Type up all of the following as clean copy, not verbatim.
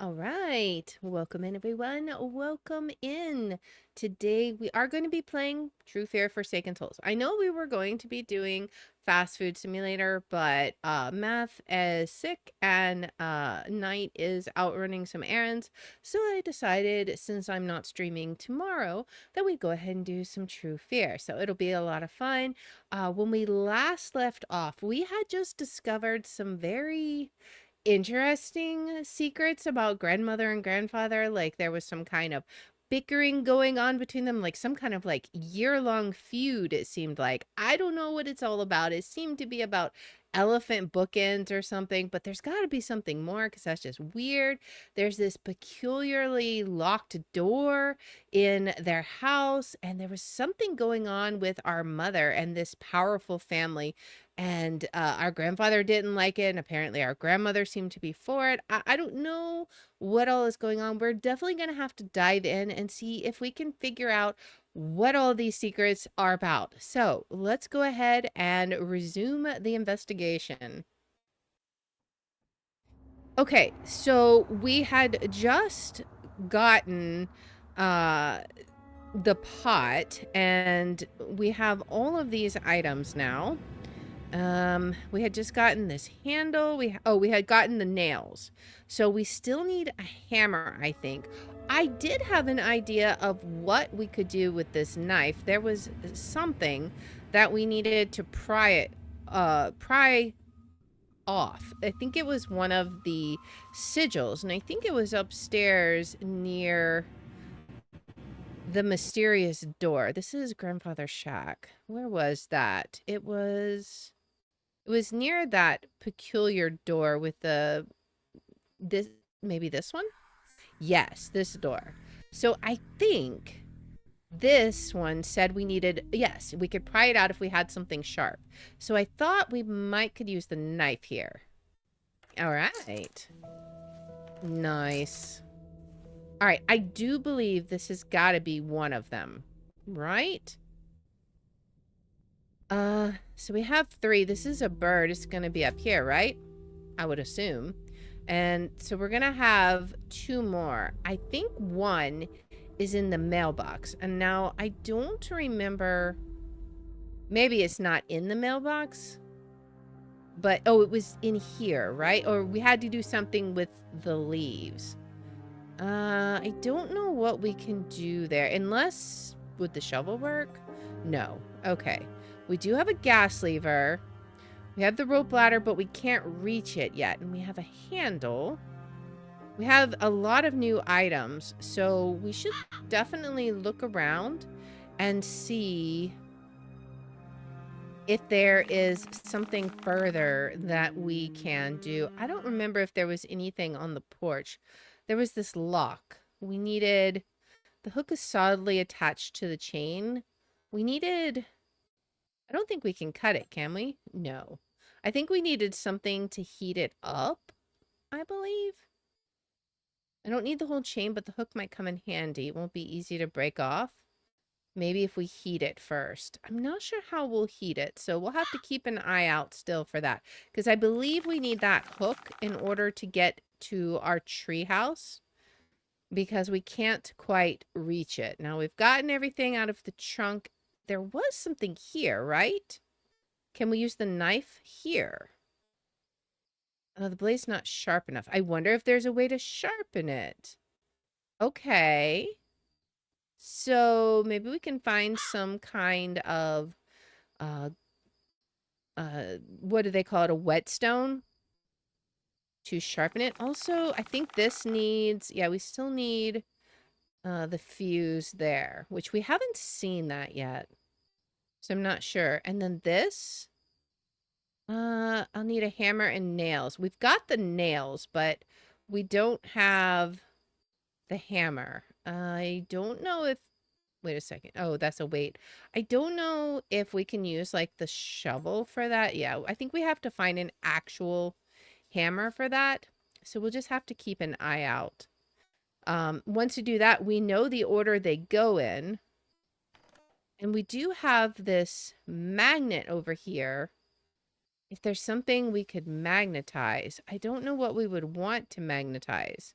All right. Welcome in, everyone. Welcome in. Today we are going to be playing True Fear Forsaken Souls. I know we were going to be doing Fast Food Simulator, but Math is sick and Knight is out running some errands. So I decided, since I'm not streaming tomorrow, that we'd go ahead and do some True Fear. So it'll be a lot of fun. When we last left off, we had just discovered some very interesting secrets about grandmother and grandfather. Like there was some kind of bickering going on between them, like some kind of like year-long feud, it seemed like. I don't know what it's all about. It seemed to be about elephant bookends or something, but there's got to be something more because that's just weird. There's this peculiarly locked door in their house, and there was something going on with our mother and this powerful family, and our grandfather didn't like it, and apparently our grandmother seemed to be for it. I don't know what all is going on. We're definitely going to have to dive in and see if we can figure out what all these secrets are about. So let's go ahead and resume the investigation. Okay, so we had just gotten uh the pot, and we have all of these items now. We had just gotten this handle. We had gotten the nails. So we still need a hammer, I think. I did have an idea of what we could do with this knife. There was something that we needed to pry off. I think it was one of the sigils, and I think it was upstairs near the mysterious door. This is grandfather's shack. Where was that? It was near that peculiar door with this, maybe this one? Yes, this door. So I think this one said we needed, yes, we could pry it out if we had something sharp. So I thought we might could use the knife here. All right. Nice. All right, I do believe this has got to be one of them, right? So we have 3. This is a bird. It's going to be up here, right? I would assume. And so we're going to have 2 more. I think 1 is in the mailbox. And now I don't remember. Maybe it's not in the mailbox. But, oh, it was in here, right? Or we had to do something with the leaves. I don't know what we can do there. Unless, would the shovel work? No. Okay. We do have a gas lever. We have the rope ladder, but we can't reach it yet. And we have a handle. We have a lot of new items, so we should definitely look around and see if there is something further that we can do. I don't remember if there was anything on the porch. There was this lock. We needed... The hook is solidly attached to the chain. We needed... I don't think we can cut it, can we? No. I think we needed something to heat it up, I believe. I don't need the whole chain, but the hook might come in handy. It won't be easy to break off. Maybe if we heat it first. I'm not sure how we'll heat it, so we'll have to keep an eye out still for that. Because I believe we need that hook in order to get to our tree house, because we can't quite reach it. Now, we've gotten everything out of the trunk. There was something here, right? Can we use the knife here? Oh, the blade's not sharp enough. I wonder if there's a way to sharpen it. Okay. So maybe we can find some kind of, uh, what do they call it? A whetstone to sharpen it. Also, I think this needs, yeah, we still need the fuse there, which we haven't seen that yet. So I'm not sure. And then this, I'll need a hammer and nails. We've got the nails, but we don't have the hammer. I don't know if, wait a second. Oh, that's a weight. I don't know if we can use like the shovel for that. Yeah, I think we have to find an actual hammer for that. So we'll just have to keep an eye out. Once you do that, we know the order they go in. And we do have this magnet over here. If there's something we could magnetize. I don't know what we would want to magnetize.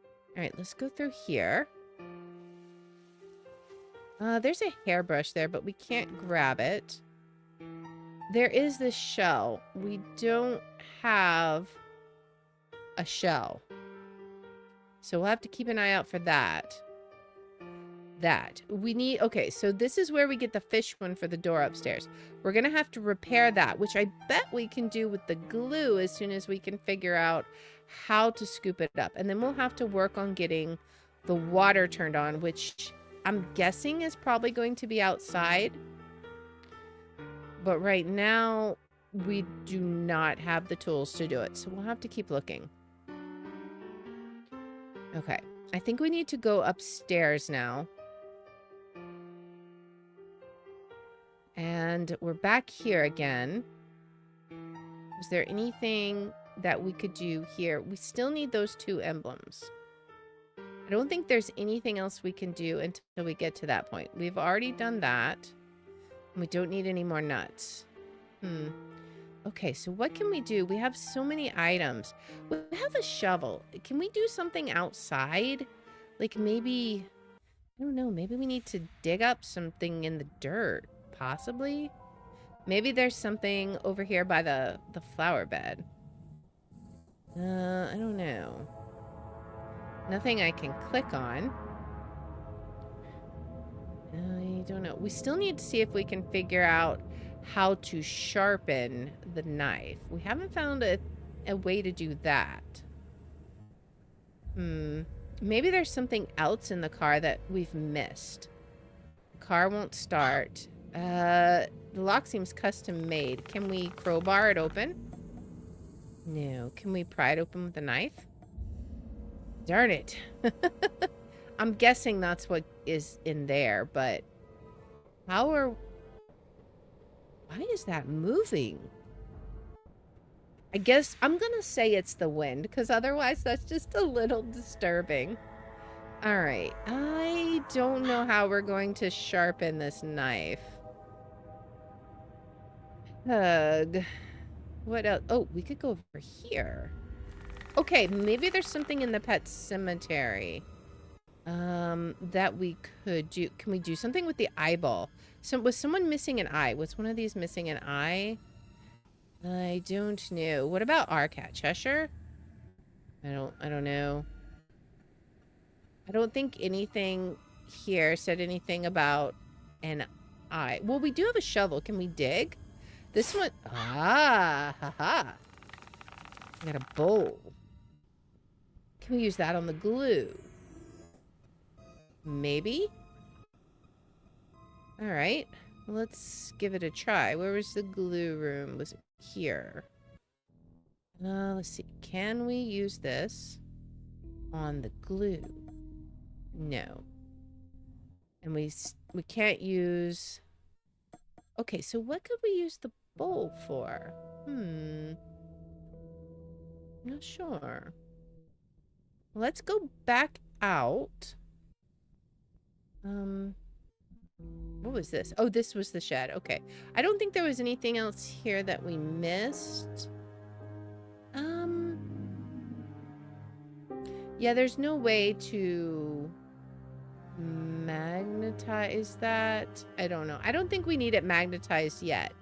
All right, let's go through here. There's a hairbrush there, but we can't grab it. There is this shell. We don't have a shell. So we'll have to keep an eye out for that. We need, okay, so this is where we get the fish one for the door upstairs. We're going to have to repair that, which I bet we can do with the glue as soon as we can figure out how to scoop it up. And then we'll have to work on getting the water turned on, which I'm guessing is probably going to be outside. But right now, we do not have the tools to do it. So we'll have to keep looking. Okay. I think we need to go upstairs now. And we're back here again. Is there anything that we could do here? We still need those 2 emblems. I don't think there's anything else we can do until we get to that point. We've already done that. We don't need any more nuts. Okay, so what can we do? We have so many items. We have a shovel. Can we do something outside? Like maybe, I don't know, maybe we need to dig up something in the dirt. Possibly. Maybe there's something over here by the flower bed. I don't know. Nothing I can click on. I don't know. We still need to see if we can figure out how to sharpen the knife. We haven't found a way to do that. Maybe there's something else in the car that we've missed. The car won't start. The lock seems custom made. Can we crowbar it open? No. Can we pry it open with a knife? Darn it. I'm guessing that's what is in there, but why is that moving? I guess I'm gonna say it's the wind, because otherwise that's just a little disturbing. All right. I don't know how we're going to sharpen this knife. Ugh. What else? Oh, we could go over here. Okay, maybe there's something in the pet cemetery that we could do. Can we do something with the eyeball? So was someone missing an eye? Was one of these missing an eye? I don't know. What about our cat, Cheshire? I don't know. I don't think anything here said anything about an eye. Well, we do have a shovel. Can we dig? This one, haha. I got a bowl. Can we use that on the glue? Maybe? All right, let's give it a try. Where was the glue room? Was it here? Let's see. Can we use this on the glue? No. And we can't use... Okay, so what could we use the bowl for? Not sure. Let's go back out. What was this? Oh, this was the shed. Okay. I don't think there was anything else here that we missed. Yeah, there's no way to magnetize that. I don't know. I don't think we need it magnetized yet.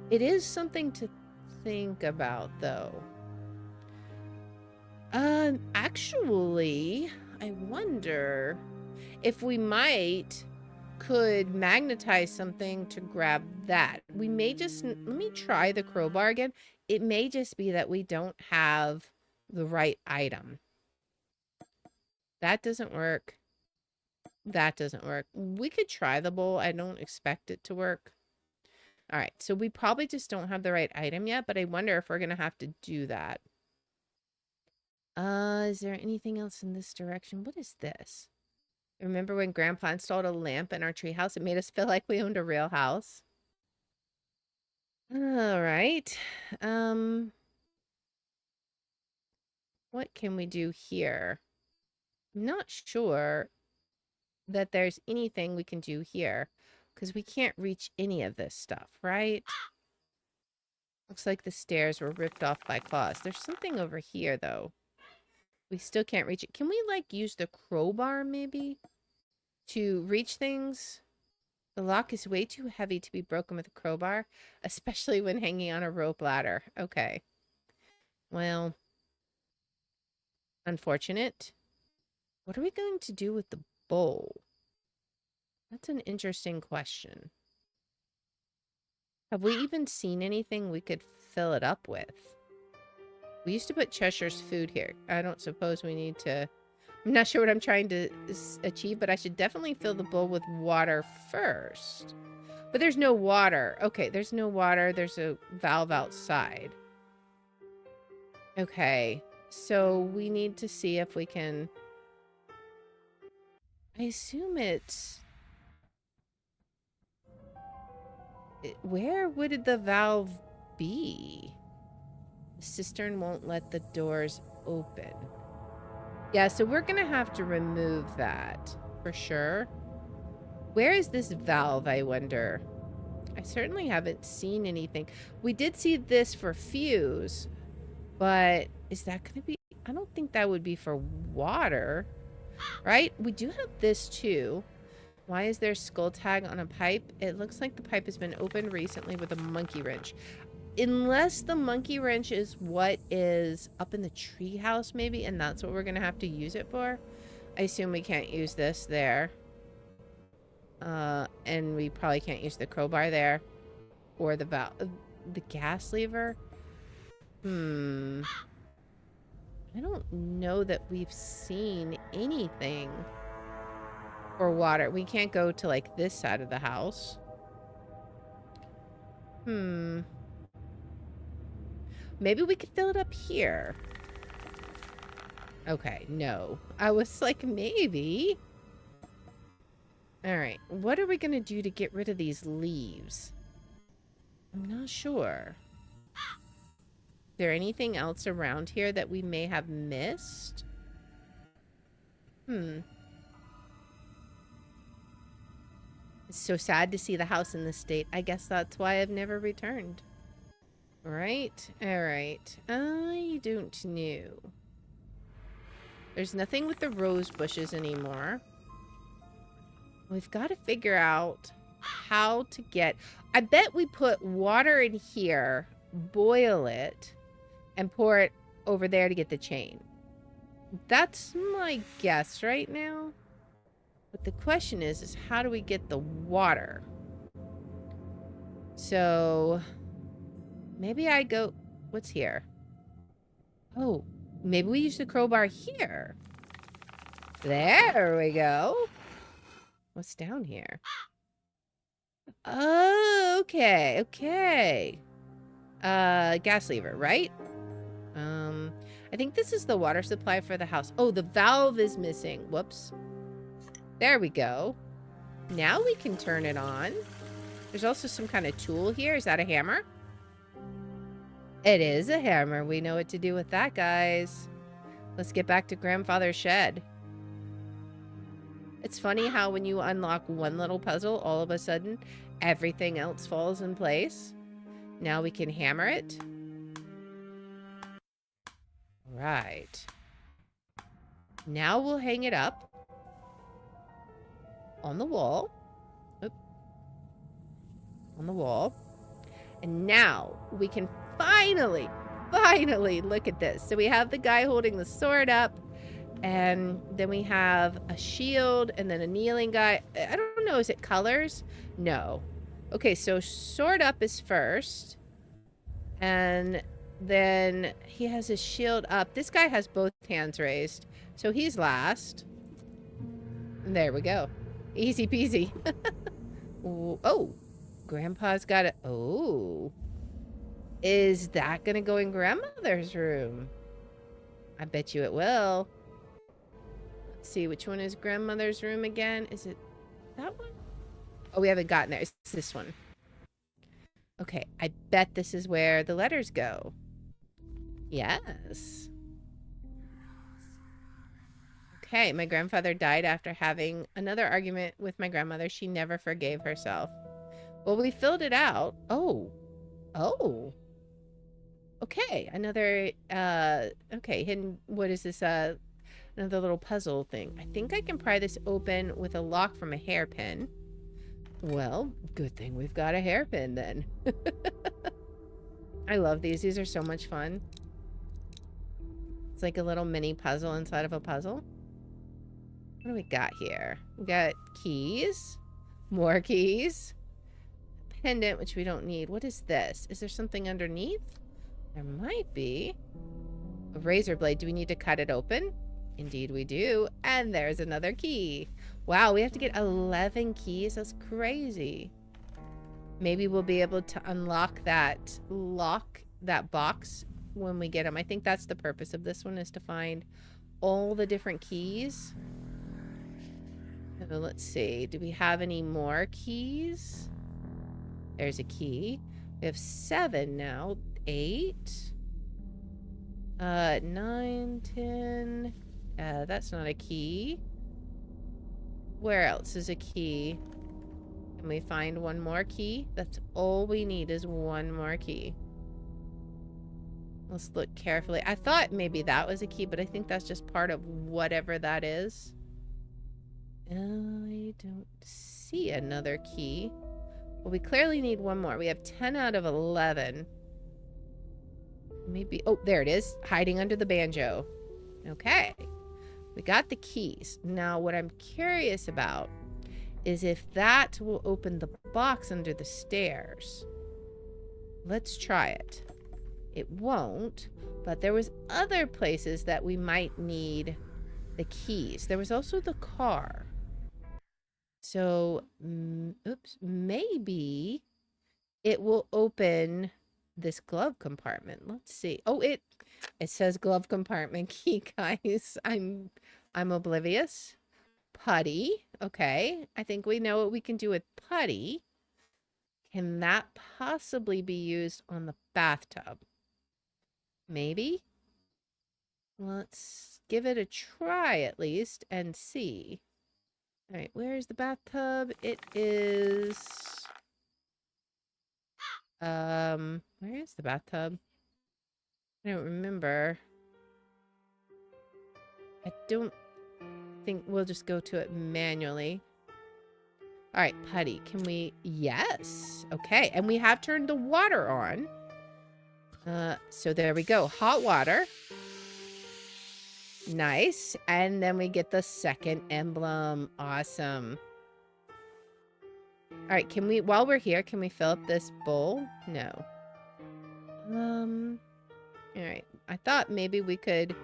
It is something to think about, though. Actually, I wonder if we could magnetize something to grab that. We may just, let me try the crowbar again. It may just be that we don't have the right item. That doesn't work. That doesn't work. We could try the bowl. I don't expect it to work. All right, so we probably just don't have the right item yet, but I wonder if we're going to have to do that. Is there anything else in this direction? What is this? Remember when Grandpa installed a lamp in our treehouse? It made us feel like we owned a real house. All right. What can we do here? I'm not sure that there's anything we can do here because we can't reach any of this stuff, right? Looks like the stairs were ripped off by claws. There's something over here, though. We still can't reach it. Can we, like, use the crowbar, maybe, to reach things? The lock is way too heavy to be broken with a crowbar, especially when hanging on a rope ladder. Okay. Well, unfortunate. What are we going to do with the bowl? That's an interesting question. Have we even seen anything we could fill it up with? We used to put Cheshire's food here. I don't suppose we need to... I'm not sure what I'm trying to achieve, but I should definitely fill the bowl with water first. But there's no water. Okay, there's no water. There's a valve outside. Okay, so we need to see if we can... I assume it's... Where would the valve be? The cistern won't let the doors open. Yeah, so we're gonna have to remove that for sure. Where is this valve, I wonder? I certainly haven't seen anything. We did see this for fuse, but is that gonna be... I don't think that would be for water, right? We do have this too. Why is there skull tag on a pipe? It looks like the pipe has been opened recently with a monkey wrench. Unless the monkey wrench is what is up in the tree house, maybe, and that's what we're going to have to use it for. I assume we can't use this there. And we probably can't use the crowbar there. Or the gas lever. I don't know that we've seen anything for water. We can't go to, like, this side of the house. Maybe we could fill it up here. Okay, no. I was like, maybe. Alright, what are we gonna do to get rid of these leaves? I'm not sure. Is there anything else around here that we may have missed? It's so sad to see the house in this state. I guess that's why I've never returned. Alright, alright. I don't know. There's nothing with the rose bushes anymore. We've got to figure out how to get... I bet we put water in here, boil it, and pour it over there to get the chain. That's my guess right now. But the question is how do we get the water? So... maybe I go... what's here? Oh, maybe we use the crowbar here. There we go. What's down here? Oh, okay, okay. Gas lever, right? I think this is the water supply for the house. Oh, the valve is missing. Whoops. There we go. Now we can turn it on. There's also some kind of tool here. Is that a hammer? It is a hammer. We know what to do with that, guys. Let's get back to grandfather's shed. It's funny how when you unlock one little puzzle, all of a sudden, everything else falls in place. Now we can hammer it. Right. Now we'll hang it up on the wall. Oop. On the wall. And now we can finally look at this. So we have the guy holding the sword up, and then we have a shield, and then a kneeling guy. I don't know, is it colors? No. Okay, so sword up is first, and then he has his shield up. This guy has both hands raised, so he's last. And there we go. Easy peasy. Oh, Grandpa's got it. Oh. Is that gonna go in grandmother's room? I bet you it will. Let's see, which one is grandmother's room again? Is it that one? Oh, we haven't gotten there. It's this one. Okay, I bet this is where the letters go. Yes. Okay, my grandfather died after having another argument with my grandmother. She never forgave herself. Well, we filled it out. Oh. Oh. Okay, another, okay, hidden, what is this, another little puzzle thing. I think I can pry this open with a lock from a hairpin. Well, good thing we've got a hairpin then. I love these. These are so much fun. It's like a little mini puzzle inside of a puzzle. What do we got here? We got keys. More keys. Pendant, which we don't need. What is this? Is there something underneath? There might be. A razor blade. Do we need to cut it open? Indeed we do. And there's another key. Wow, we have to get 11 keys? That's crazy. Maybe we'll be able to unlock that box when we get them. I think that's the purpose of this one, is to find all the different keys. So let's see. Do we have any more keys? There's a key. We have 7 now. 8. 9, 10. That's not a key. Where else is a key? Can we find one more key? That's all we need, is one more key. Let's look carefully. I thought maybe that was a key, but I think that's just part of whatever that is. I don't see another key. Well, we clearly need one more. We have 10 out of 11. Maybe, oh, there it is, hiding under the banjo. Okay, we got the keys. Now, what I'm curious about is if that will open the box under the stairs. Let's try it. It won't, but there was other places that we might need the keys. There was also the car. So, oops, maybe it will open this glove compartment. Let's see. Oh, it says glove compartment key, guys. I'm oblivious. Putty. Okay. I think we know what we can do with putty. Can that possibly be used on the bathtub? Maybe. Let's give it a try at least and see. All right, where's the bathtub? It is... where is the bathtub? I don't remember. I don't think we'll just go to it manually. All right, putty. Can we... Yes. Okay, and we have turned the water on. So there we go. Hot water. Nice. And then we get the second emblem. Awesome. All right, can we, while we're here, can we fill up this bowl? No. All right. I thought maybe we could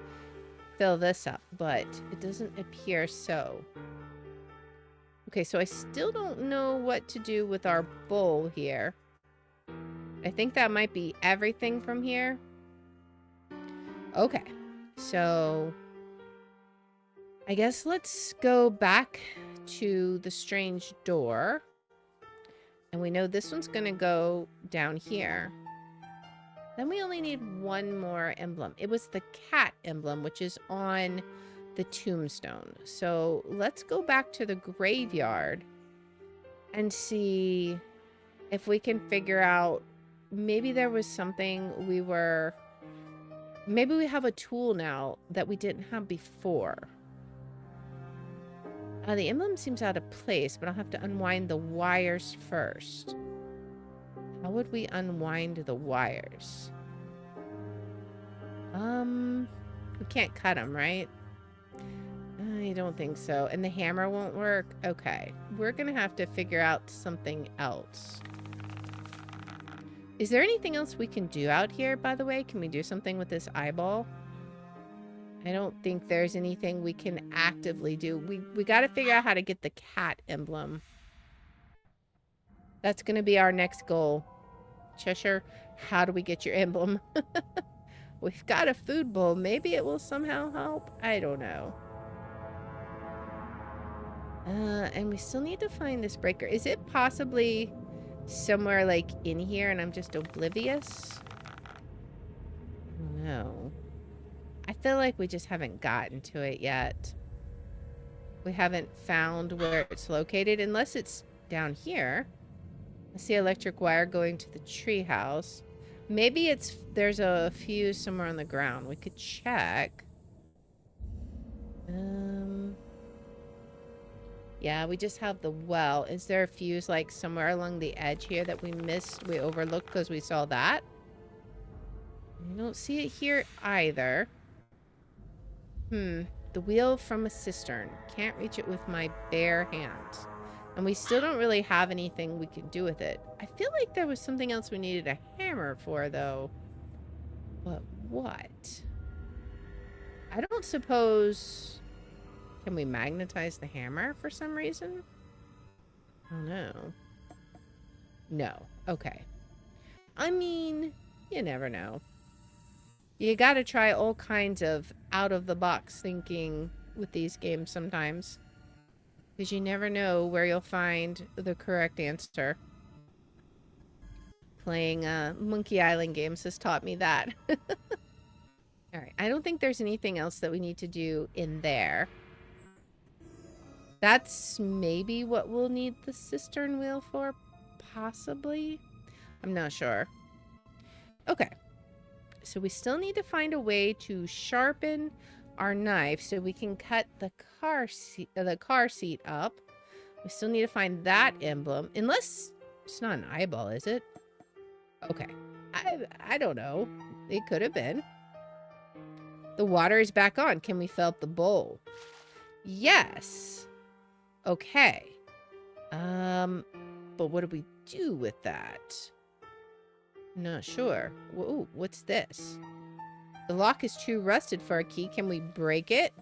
fill this up, but it doesn't appear so. Okay, so I still don't know what to do with our bowl here. I think that might be everything from here. Okay, so I guess let's go back to the strange door. And we know this one's gonna go down here. Then we only need one more emblem. It was the cat emblem, which is on the tombstone. So let's go back to the graveyard and see if we can figure out, maybe there was something we were... Maybe we have a tool now that we didn't have before. The emblem seems out of place, but I'll have to unwind the wires first. How would we unwind the wires? We can't cut them, right? I don't think so. And the hammer won't work? Okay. We're gonna have to figure out something else. Is there anything else we can do out here, by the way? Can we do something with this eyeball? I don't think there's anything we can actively do. We got to figure out how to get the cat emblem. That's going to be our next goal. Cheshire, how do we get your emblem? We've got a food bowl. Maybe it will somehow help. I don't know. And we still need to find this breaker. Is it possibly somewhere like in here and I'm just oblivious? No. I feel like we just haven't gotten to it yet. We haven't found where it's located, unless it's down here. I see electric wire going to the treehouse. Maybe there's a fuse somewhere on the ground. We could check. Yeah, we just have the well. Is there a fuse like somewhere along the edge here that we missed, we overlooked because we saw that? I don't see it here either. The wheel from a cistern. Can't reach it with my bare hands. And we still don't really have anything we can do with it. I feel like there was something else we needed a hammer for, though. But what? I don't suppose... Can we magnetize the hammer for some reason? Oh, no. No. Okay. I mean, you never know. You gotta try all kinds of out-of-the-box thinking with these games sometimes. Because you never know where you'll find the correct answer. Playing Monkey Island games has taught me that. Alright, I don't think there's anything else that we need to do in there. That's maybe what we'll need the cistern wheel for, possibly? I'm not sure. Okay. So we still need to find a way to sharpen our knife so we can cut the car seat up. We still need to find that emblem. Unless it's not an eyeball, is it? Okay. I don't know. It could have been. The water is back on. Can we fill up the bowl? Yes. Okay. But what do we do with that? Not sure. Whoa, what's this? The lock is too rusted for a key. Can we break it?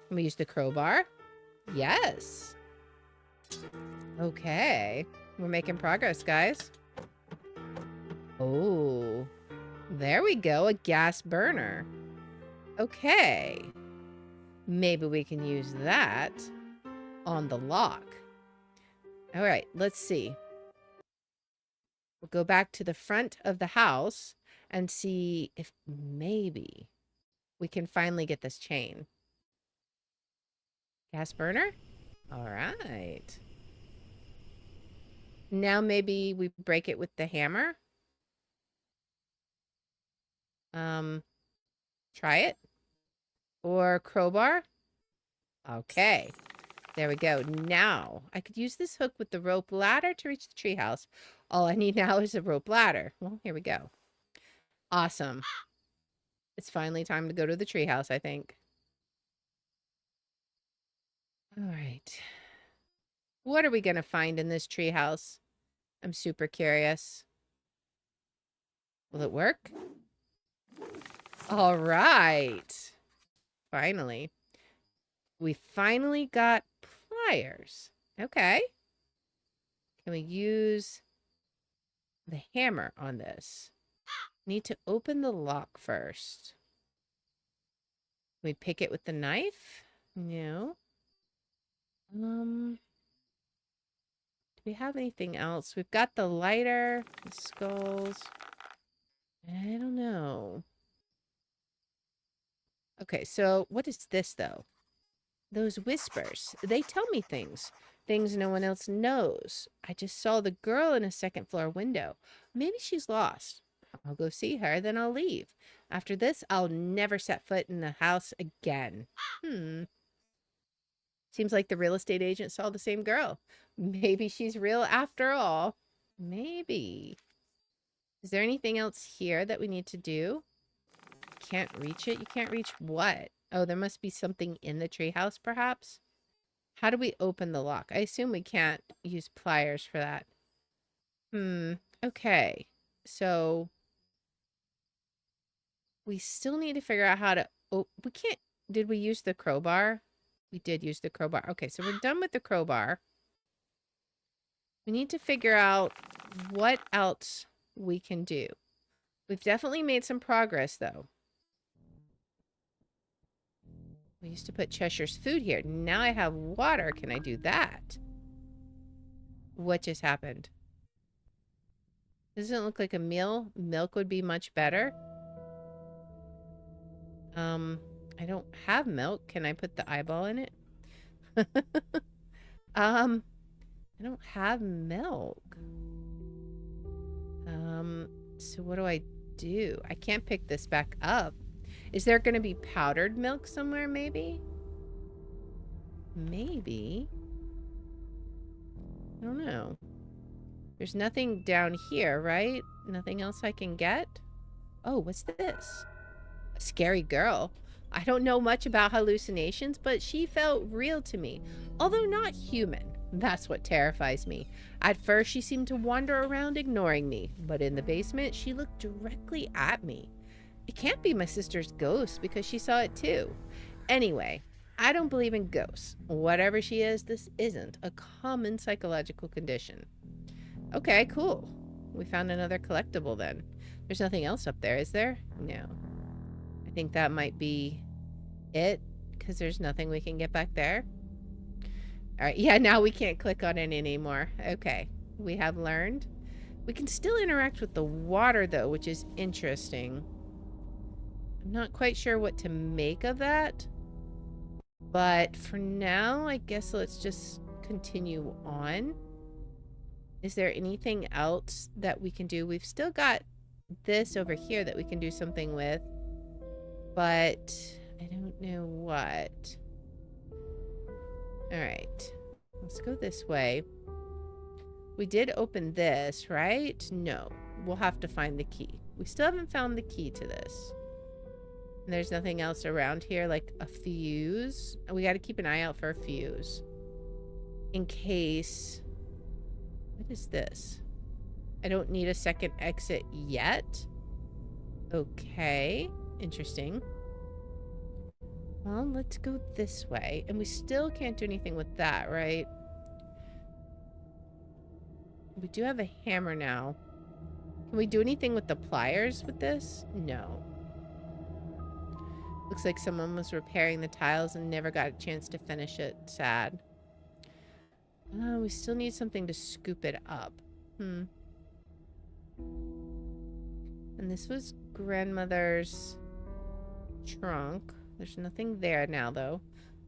Can we use the crowbar? Yes. Okay. We're making progress, guys. Oh. There we go. A gas burner. Okay. Maybe we can use that on the lock. All right, let's see. We'll go back to the front of the house and see if maybe we can finally get this chain. Gas burner? All right. Now maybe we break it with the hammer. Try it. Or crowbar. Okay. There we go. Now, I could use this hook with the rope ladder to reach the treehouse. All I need now is a rope ladder. Well, here we go. Awesome. It's finally time to go to the treehouse, I think. All right. What are we going to find in this treehouse? I'm super curious. Will it work? All right. Finally. We finally got pliers. Okay. Can we use the hammer on this? Need to open the lock first. Can we pick it with the knife? No. Do we have anything else? We've got the lighter, the skulls. I don't know. Okay, so what is this, though? Those whispers. They tell me things. Things no one else knows. I just saw the girl in a second floor window. Maybe she's lost. I'll go see her, then I'll leave. After this, I'll never set foot in the house again. Seems like the real estate agent saw the same girl. Maybe she's real after all. Maybe. Is there anything else here that we need to do? Can't reach it? You can't reach what? Oh, there must be something in the treehouse, perhaps? How do we open the lock? I assume we can't use pliers for that. Okay. So, we still need to figure out how to... Oh, we can't... Did we use the crowbar? We did use the crowbar. Okay, so we're done with the crowbar. We need to figure out what else we can do. We've definitely made some progress, though. We used to put Cheshire's food here. Now I have water. Can I do that? What just happened? Doesn't look like a meal. Milk would be much better. I don't have milk. Can I put the eyeball in it? I don't have milk. So what do I do? I can't pick this back up. Is there going to be powdered milk somewhere, maybe? Maybe. I don't know. There's nothing down here, right? Nothing else I can get? Oh, what's this? A scary girl. I don't know much about hallucinations, but she felt real to me, although not human. That's what terrifies me. At first, she seemed to wander around ignoring me, but in the basement, she looked directly at me. It can't be my sister's ghost because she saw it too. Anyway, I don't believe in ghosts. Whatever she is, this isn't a common psychological condition. Okay, cool. We found another collectible then. There's nothing else up there, is there? No. I think that might be it, because there's nothing we can get back there. All right, yeah, now we can't click on it anymore. Okay, we have learned. We can still interact with the water, though, which is interesting. I'm not quite sure what to make of that. But for now, I guess let's just continue on. Is there anything else that we can do? We've still got this over here that we can do something with. But I don't know what. Alright. Let's go this way. We did open this, right? No. We'll have to find the key. We still haven't found the key to this. And there's nothing else around here, like a fuse. We got to keep an eye out for a fuse. In case... What is this? I don't need a second exit yet. Okay. Interesting. Well, let's go this way. And we still can't do anything with that, right? We do have a hammer now. Can we do anything with the pliers with this? No. Looks like someone was repairing the tiles and never got a chance to finish it. Sad. We still need something to scoop it up. And this was grandmother's trunk. There's nothing there now, though.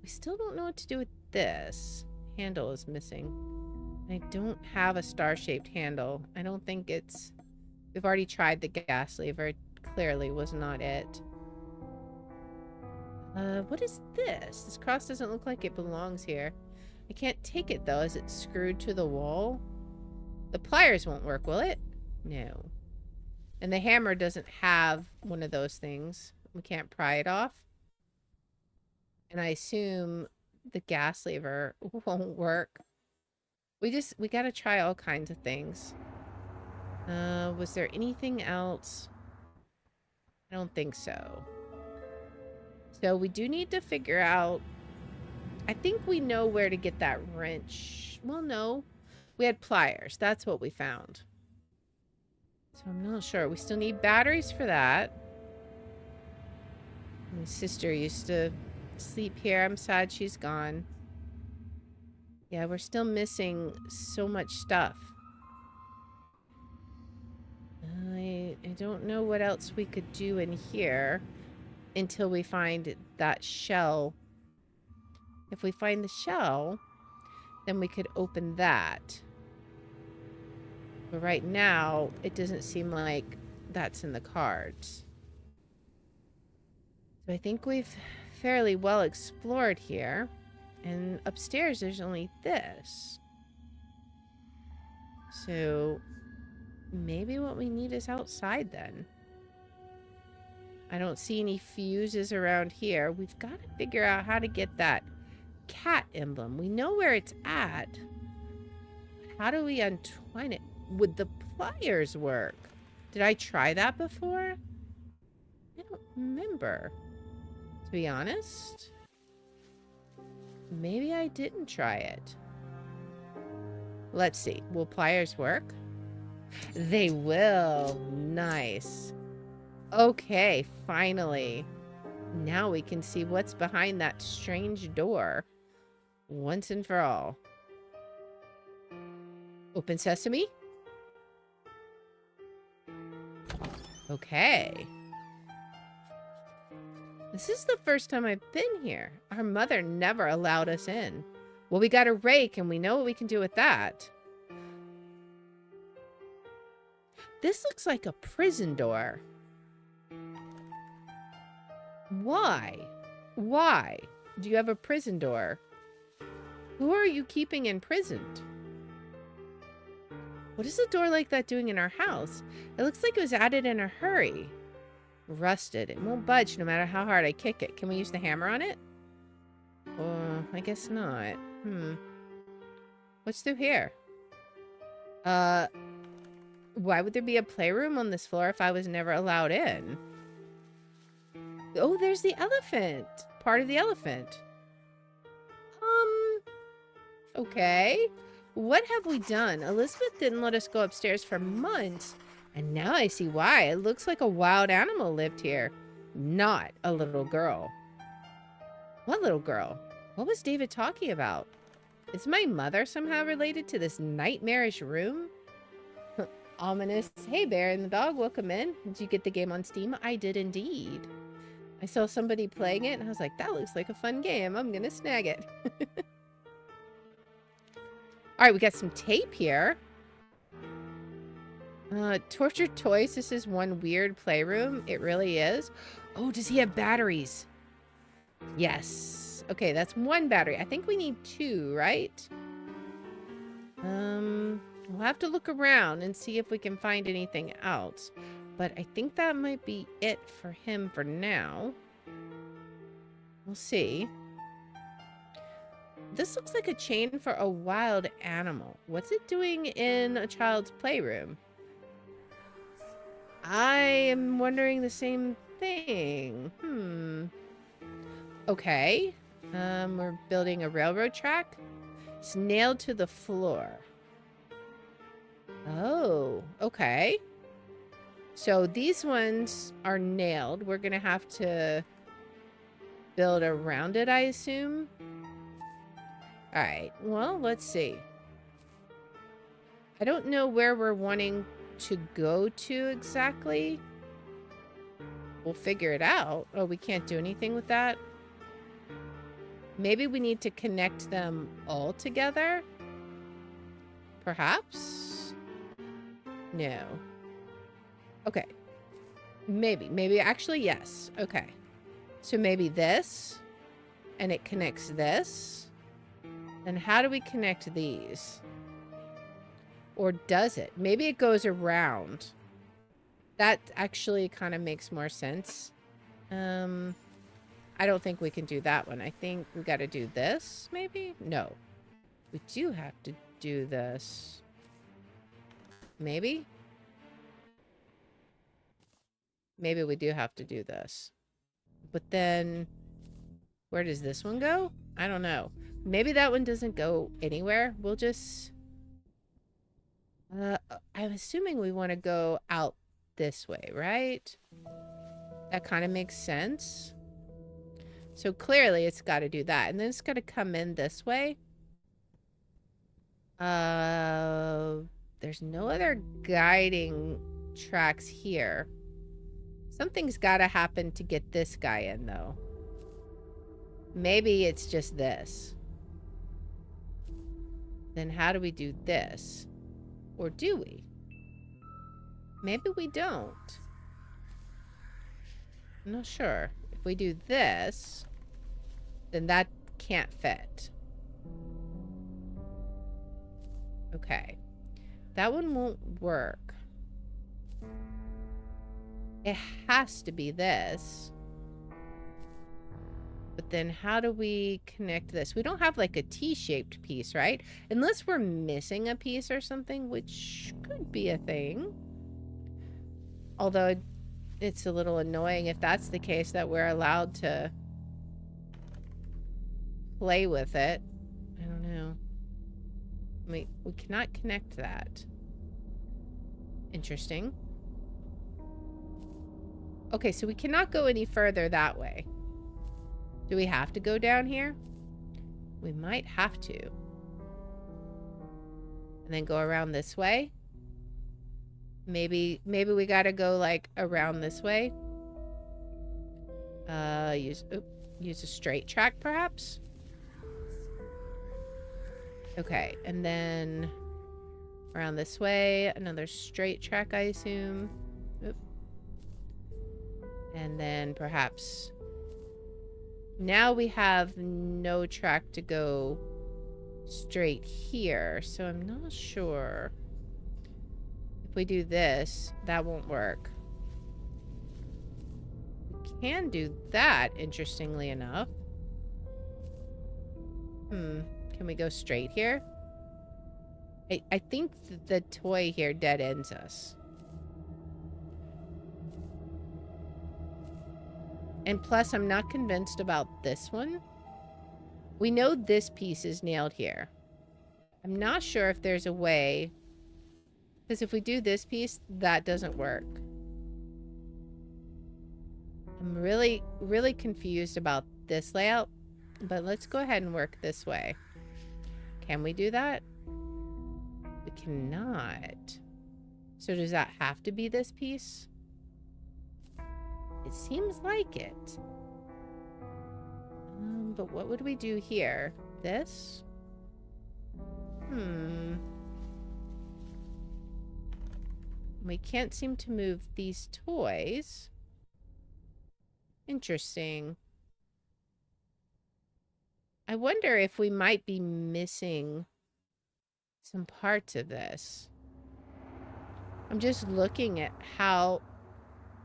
We still don't know what to do with this. Handle is missing. I don't have a star-shaped handle. I don't think it's... We've already tried the gas lever. It clearly was not it. What is this? This cross doesn't look like it belongs here. I can't take it, though. Is it screwed to the wall? The pliers won't work, will it? No. And the hammer doesn't have one of those things. We can't pry it off. And I assume the gas lever won't work. We gotta try all kinds of things. Was there anything else? I don't think so. So we do need to figure out... I think we know where to get that wrench. Well, no. We had pliers. That's what we found. So I'm not sure. We still need batteries for that. My sister used to sleep here. I'm sad she's gone. Yeah, we're still missing so much stuff. I don't know what else we could do in here until we find that shell. If we find the shell, then we could open that. But right now, it doesn't seem like that's in the cards. So I think we've fairly well explored here. And upstairs, there's only this. So maybe what we need is outside then. I don't see any fuses around here. We've got to figure out how to get that cat emblem. We know where it's at. How do we untwine it? Would the pliers work? Did I try that before? I don't remember. To be honest, maybe I didn't try it. Let's see. Will pliers work? They will. Nice. Okay, finally. Now we can see what's behind that strange door. Once and for all. Open sesame? Okay. This is the first time I've been here. Our mother never allowed us in. Well, we got a rake and we know what we can do with that. This looks like a prison door. Why? Why do you have a prison door? Who are you keeping imprisoned? What is a door like that doing in our house? It looks like it was added in a hurry. Rusted. It won't budge no matter how hard I kick it. Can we use the hammer on it? Oh, I guess not. What's through here? Why would there be a playroom on this floor if I was never allowed in? Oh, there's the elephant. Part of the elephant. Okay. What have we done? Elizabeth didn't let us go upstairs for months. And now I see why. It looks like a wild animal lived here. Not a little girl. What little girl? What was David talking about? Is my mother somehow related to this nightmarish room? Ominous. Hey, Bear and the dog, welcome in. Did you get the game on Steam? I did indeed. I saw somebody playing it and I was like, that looks like a fun game. I'm gonna snag it. All right, we got some tape here. Tortured toys. This is one weird playroom. It really is. Oh, does he have batteries? Yes. Okay, that's one battery. I think we need two, right? We'll have to look around and see if we can find anything else. But I think that might be it for him for now. We'll see. This looks like a chain for a wild animal. What's it doing in a child's playroom? I am wondering the same thing. Okay. We're building a railroad track. It's nailed to the floor. Oh, okay. So these ones are nailed. We're gonna have to build around it, I assume. All right, well, let's see. I don't know where we're wanting to go to exactly. We'll figure it out. Oh, we can't do anything with that. Maybe we need to connect them all together. Perhaps? No. Okay. Maybe actually, yes. Okay. So maybe this, and it connects this. And how do we connect these? Or does it? Maybe it goes around. That actually kind of makes more sense. I don't think we can do that one. I think we got to do this, maybe? No. We do have to do this. Maybe? Maybe we do have to do this. But then, where does this one go? I don't know. Maybe that one doesn't go anywhere. We'll just... I'm assuming we want to go out this way, right? That kind of makes sense. So clearly it's got to do that. And then it's got to come in this way. There's no other guiding tracks here. Something's got to happen to get this guy in, though. Maybe it's just this. Then how do we do this? Or do we? Maybe we don't. I'm not sure. If we do this, then that can't fit. Okay. That one won't work. It has to be this. But then how do we connect this? We don't have like a T-shaped piece, right? Unless we're missing a piece or something, which could be a thing. Although it's a little annoying if that's the case, that we're allowed to play with it. I don't know. We cannot connect that. Interesting. Okay, so we cannot go any further that way. Do we have to go down here? We might have to. And then go around this way. Maybe we gotta go like around this way. Use a straight track perhaps. Okay, and then around this way, another straight track, I assume. Oop. And then perhaps Now we have no track to go straight here, so I'm not sure. If we do this, that won't work. We can do that, interestingly enough. Can we go straight here? I think the toy here dead ends us. And plus, I'm not convinced about this one. We know this piece is nailed here. I'm not sure if there's a way, because if we do this piece, that doesn't work. I'm really, really confused about this layout, but let's go ahead and work this way. Can we do that? We cannot. So does that have to be this piece? It seems like it. But what would we do here? This? We can't seem to move these toys. Interesting. I wonder if we might be missing some parts of this. I'm just looking at how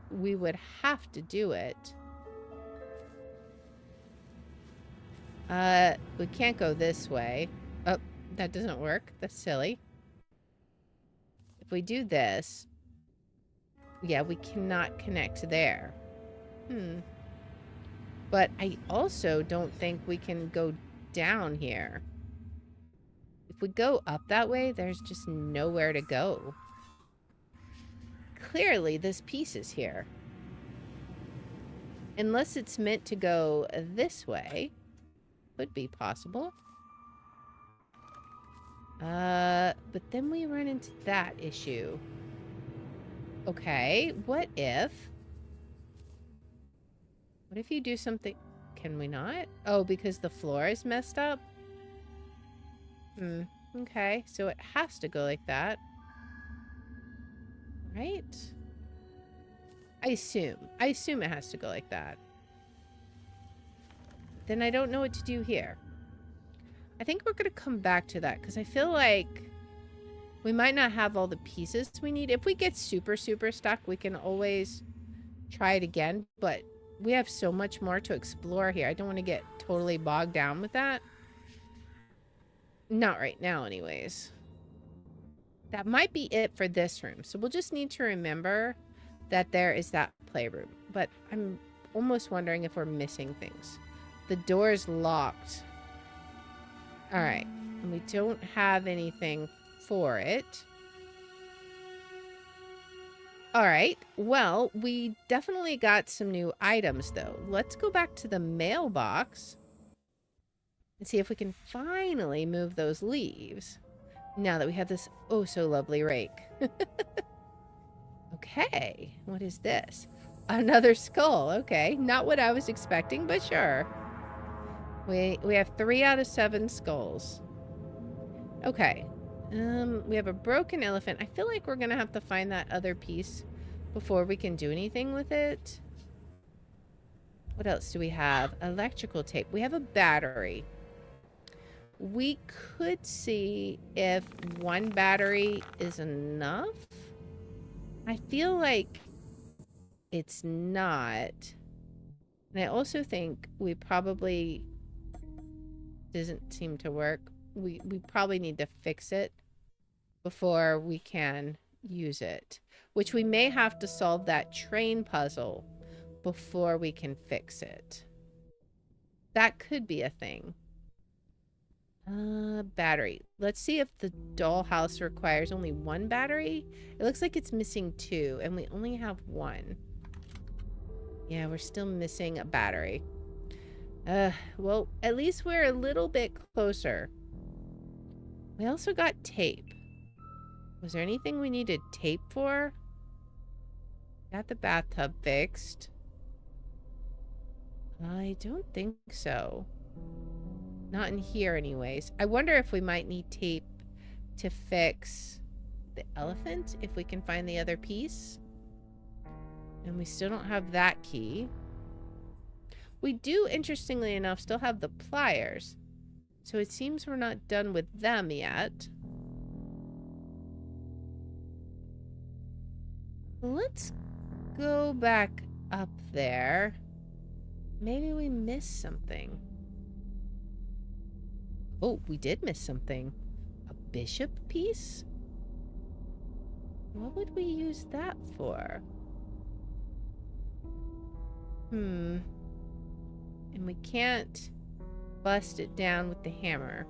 we would have to do it. We can't go this way. Oh, that doesn't work. That's silly. If we do this, yeah, we cannot connect there. But I also don't think we can go down here. If we go up that way, there's just nowhere to go. Clearly, this piece is here. Unless it's meant to go this way. Could be possible. But then we run into that issue. Okay, what if you do something? Can we not? Oh, because the floor is messed up? Okay, so it has to go like that. Right? I assume it has to go like that. Then I don't know what to do here. I think we're gonna come back to that because I feel like we might not have all the pieces we need. If we get super, super stuck, we can always try it again, but we have so much more to explore here. I don't want to get totally bogged down with that. Not right now, anyways. That might be it for this room. So we'll just need to remember that there is that playroom. But I'm almost wondering if we're missing things. The door's locked. All right. And we don't have anything for it. All right. Well, we definitely got some new items, though. Let's go back to the mailbox and see if we can finally move those leaves now that we have this oh so lovely rake. Okay. What is this? Another skull. Okay. Not what I was expecting, but sure. We have 3 out of 7 skulls. Okay. We have a broken elephant. I feel like we're gonna have to find that other piece before we can do anything with it. What else do we have? Electrical tape. We have a battery. We could see if 1 battery is enough. I feel like it's not. And I also think we probably doesn't seem to work. We probably need to fix it before we can use it, which we may have to solve that train puzzle before we can fix it. That could be a thing. Battery. Let's see if the dollhouse requires only 1 battery. It looks like it's missing 2 and we only have 1. Yeah, we're still missing a battery. Well, at least we're a little bit closer. We also got tape. Was there anything we needed tape for? Got the bathtub fixed. I don't think so. Not in here anyways. I wonder if we might need tape to fix the elephant, if we can find the other piece. And we still don't have that key. We do, interestingly enough, still have the pliers. So it seems we're not done with them yet. Let's go back up there. Maybe we missed something. Oh, we did miss something. A bishop piece? What would we use that for? And we can't bust it down with the hammer.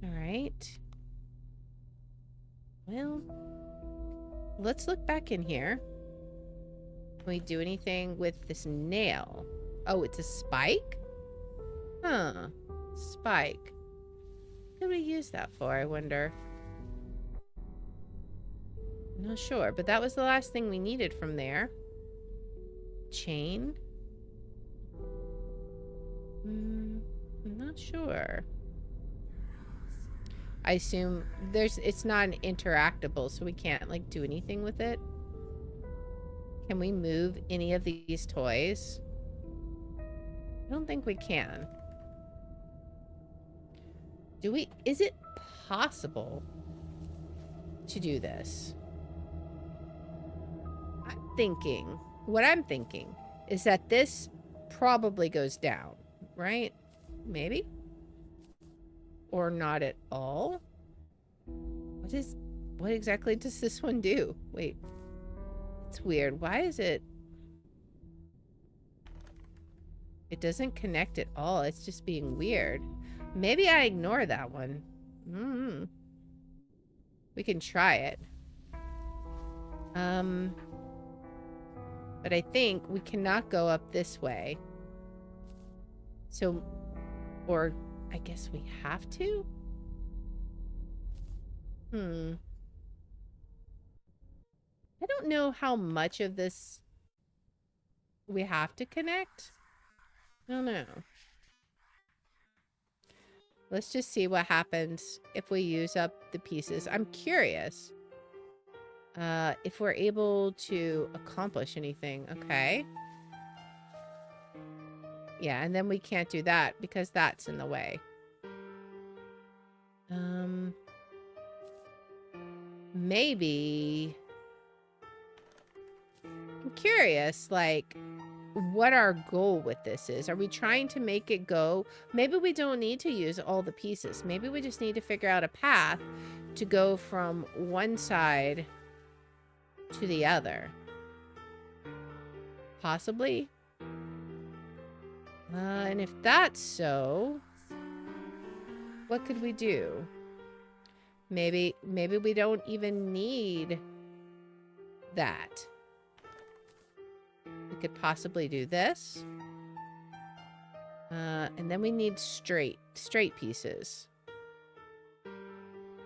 Alright. Well, let's look back in here. Can we do anything with this nail? Oh, it's a spike? Huh. Spike. What could we use that for, I wonder? I'm not sure, but that was the last thing we needed from there. Chain? I'm not sure. I assume it's not an interactable, so we can't, like, do anything with it. Can we move any of these toys? I don't think we can. Is it possible to do this? What I'm thinking is that this probably goes down, right? Maybe? Or not at all? What exactly does this one do? Wait. It's weird. Why is it? It doesn't connect at all. It's just being weird. Maybe I ignore that one. We can try it. But I think we cannot go up this way. So, or I guess we have to? I don't know how much of this we have to connect. I don't know. Let's just see what happens if we use up the pieces. I'm curious if we're able to accomplish anything. Okay. Yeah, and then we can't do that because that's in the way. Maybe... I'm curious, like, what our goal with this is. Are we trying to make it go? Maybe we don't need to use all the pieces. Maybe we just need to figure out a path to go from one side to the other. Possibly. And if that's so, what could we do? Maybe we don't even need that. We could possibly do this. And then we need straight pieces.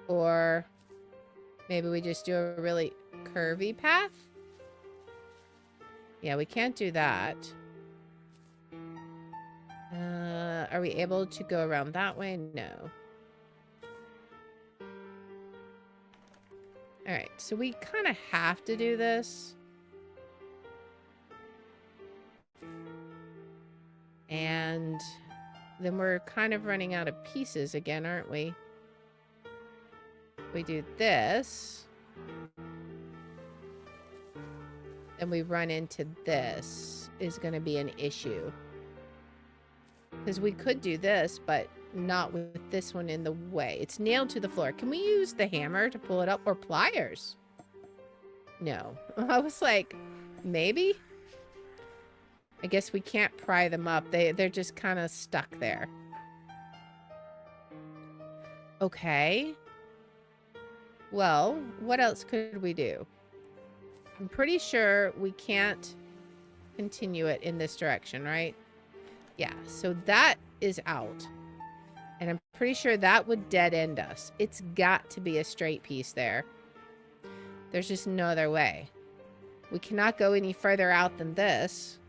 Or maybe we just do a really curvy path. Yeah, we can't do that. Are we able to go around that way? No. Alright, so we kind of have to do this. And then we're kind of running out of pieces again, aren't we? We do this. Then we run into this is going to be an issue. Because we could do this, but not with this one in the way. It's nailed to the floor. Can we use the hammer to pull it up? Or pliers? No. I was like, maybe? I guess we can't pry them up. They're just kind of stuck there. Okay. Well, what else could we do? I'm pretty sure we can't continue it in this direction, right? Yeah, so that is out. And I'm pretty sure that would dead end us. It's got to be a straight piece there. There's just no other way. We cannot go any further out than this.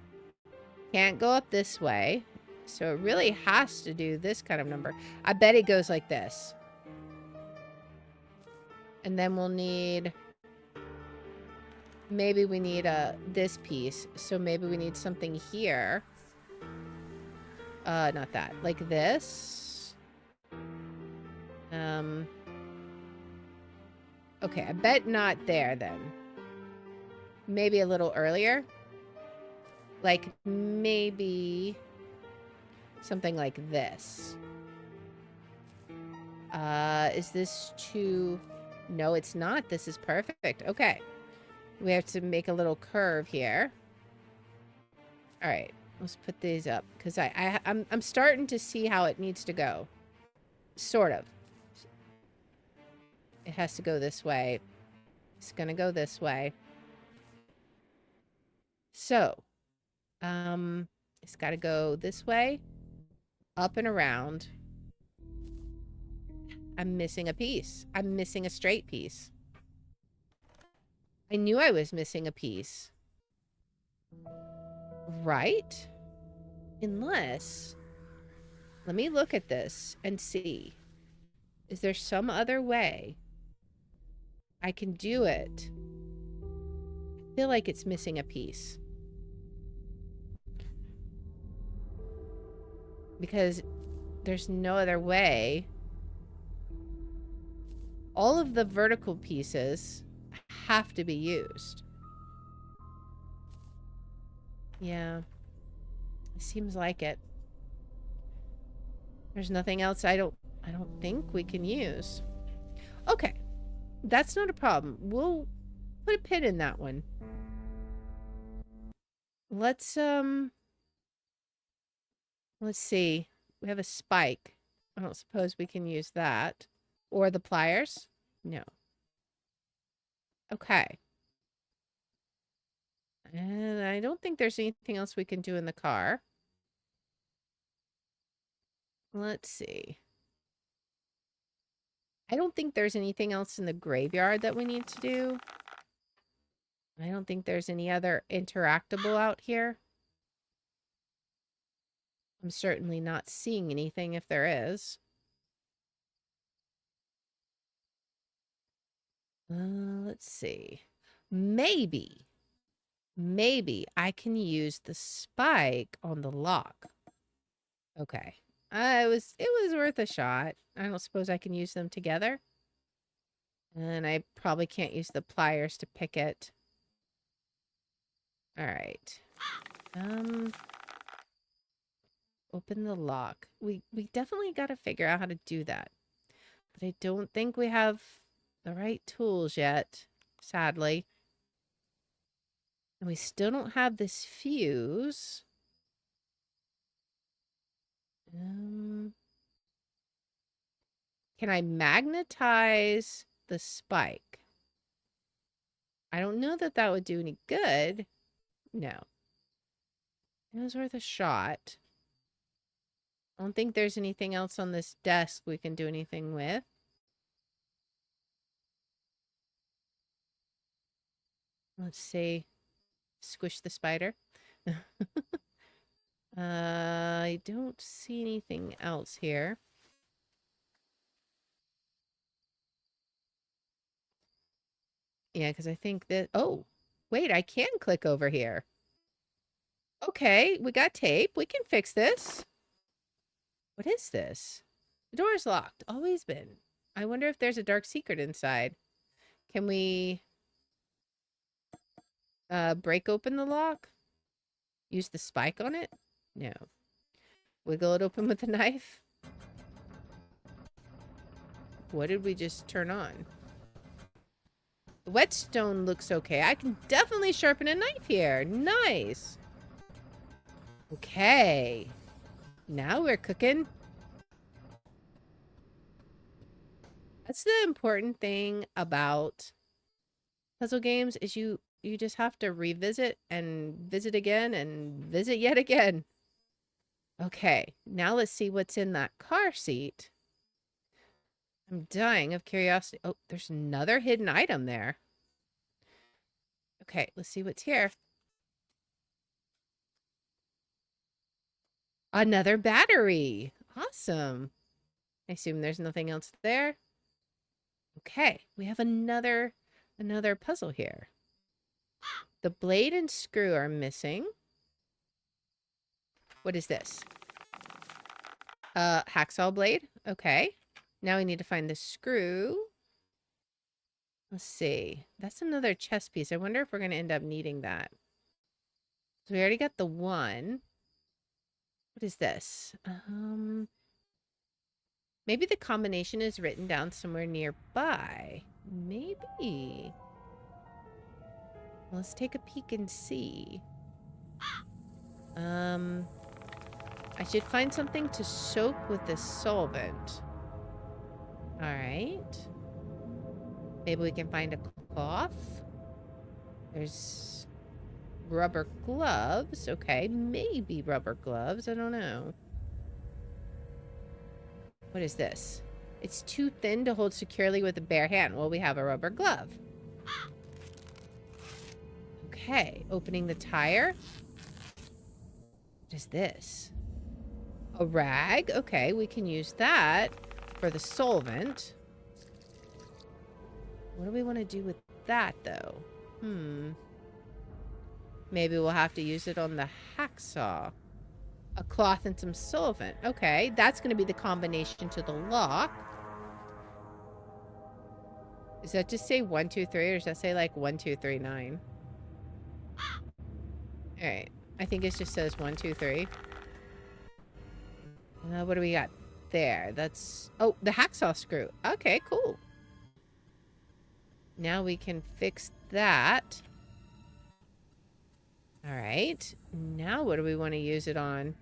Can't go up this way. So it really has to do this kind of number. I bet it goes like this. And then we'll need maybe we need this piece. So maybe we need something here. Not that. Like this. Okay, I bet not there then. Maybe a little earlier. Like maybe something like this. Is this too... No, it's not. This is perfect. Okay. We have to make a little curve here. All right. Let's put these up because I'm starting to see how it needs to go. Sort of. It has to go this way. It's going to go this way. So, it's got to go this way, up and around. I'm missing a piece. I'm missing a straight piece. I knew I was missing a piece. Right? Unless... Let me look at this and see. Is there some other way I can do it? I feel like it's missing a piece. Because there's no other way. All of the vertical pieces have to be used. Yeah. It seems like it. There's nothing else I don't think we can use. Okay. That's not a problem. We'll put a pin in that one. Let's see. We have a spike. I don't suppose we can use that. Or the pliers? No. Okay. And I don't think there's anything else we can do in the car. Let's see. I don't think there's anything else in the graveyard that we need to do. I don't think there's any other interactable out here. I'm certainly not seeing anything if there is. Let's see. Maybe I can use the spike on the lock. Okay. It was worth a shot. I don't suppose I can use them together. And I probably can't use the pliers to pick it. All right. Open the lock. We definitely got to figure out how to do that. But I don't think we have the right tools yet, sadly. And we still don't have this fuse. Can I magnetize the spike? I don't know that that would do any good. No. It was worth a shot. I don't think there's anything else on this desk we can do anything with. Let's see. Squish the spider. I don't see anything else here. Yeah, because I think that... Oh, wait, I can click over here. Okay, we got tape. We can fix this. What is this? The door is locked. Always been. I wonder if there's a dark secret inside. Can we break open the lock? Use the spike on it? No. Wiggle it open with a knife? What did we just turn on? The whetstone looks okay. I can definitely sharpen a knife here. Nice. Okay. Now we're cooking. That's the important thing about puzzle games is you just have to revisit and visit again and visit yet again. Okay, now let's see what's in that car seat. I'm dying of curiosity. Oh, there's another hidden item there. Okay, let's see what's here. Another battery. Awesome. I assume there's nothing else there. Okay, we have another puzzle here. The blade and screw are missing. What is this? Hacksaw blade. Okay. Now we need to find the screw. Let's see. That's another chess piece. I wonder if we're going to end up needing that. So we already got the one. What is this? Maybe the combination is written down somewhere nearby. Maybe. Let's take a peek and see. I should find something to soak with the solvent. All right. Maybe we can find a cloth. There's rubber gloves. Okay, maybe rubber gloves. I don't know. What is this? It's too thin to hold securely with a bare hand. Well, we have a rubber glove. Okay, opening the tire. What is this? A rag. Okay, we can use that for the solvent. What do we want to do with that, though? Maybe we'll have to use it on the hacksaw. A cloth and some solvent. Okay, that's going to be the combination to the lock. Does that just say 1, 2, 3, or does that say like 1, 2, 3, 9? All right, I think it just says 1, 2, 3. What do we got there? That's... Oh, the hacksaw screw. Okay, cool. Now we can fix that. All right. Now what do we want to use it on?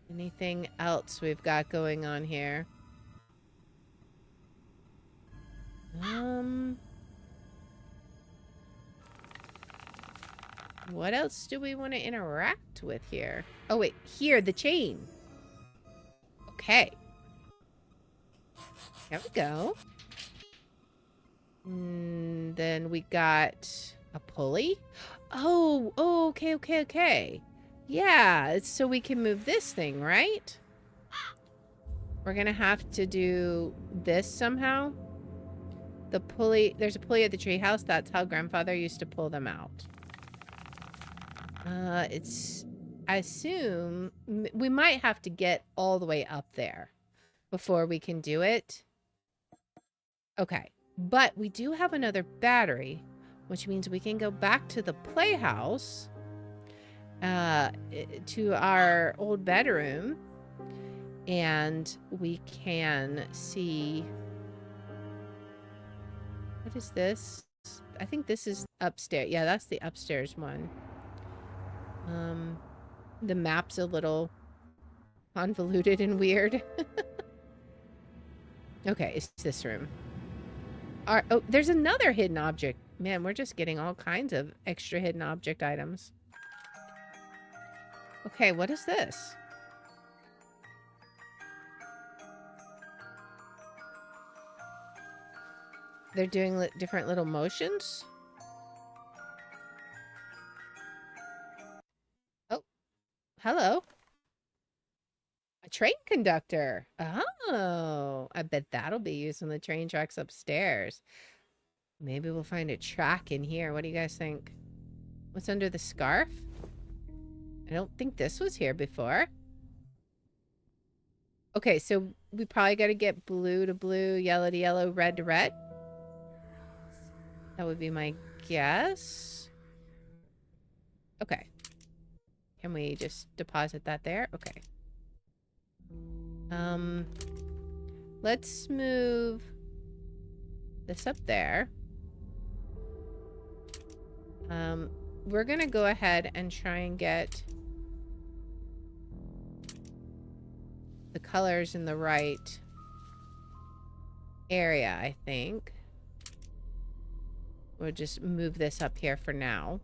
Anything else we've got going on here? What else do we want to interact with here? Oh, wait. Here, the chain. Okay. There we go. Then we got a pulley. Oh, okay. Yeah, it's so we can move this thing, right? We're going to have to do this somehow. The pulley, there's a pulley at the treehouse. That's how Grandfather used to pull them out. I assume we might have to get all the way up there before we can do it. Okay, but we do have another battery, which means we can go back to the playhouse, to our old bedroom, and we can see... What is this? I think this is upstairs. Yeah, that's the upstairs one. The map's a little convoluted and weird. Okay, it's this room. Oh, there's another hidden object. Man, we're just getting all kinds of extra hidden object items. Okay, what is this? They're doing different little motions. Oh, hello. A train conductor. Oh, I bet that'll be used on the train tracks upstairs. Maybe we'll find a track in here. What do you guys think? What's under the scarf? I don't think this was here before. Okay, so we probably got to get blue to blue, yellow to yellow, red to red. That would be my guess. Okay. Can we just deposit that there? Okay. Let's move this up there. We're gonna go ahead and try and get the colors in the right area, I think. We'll just move this up here for now.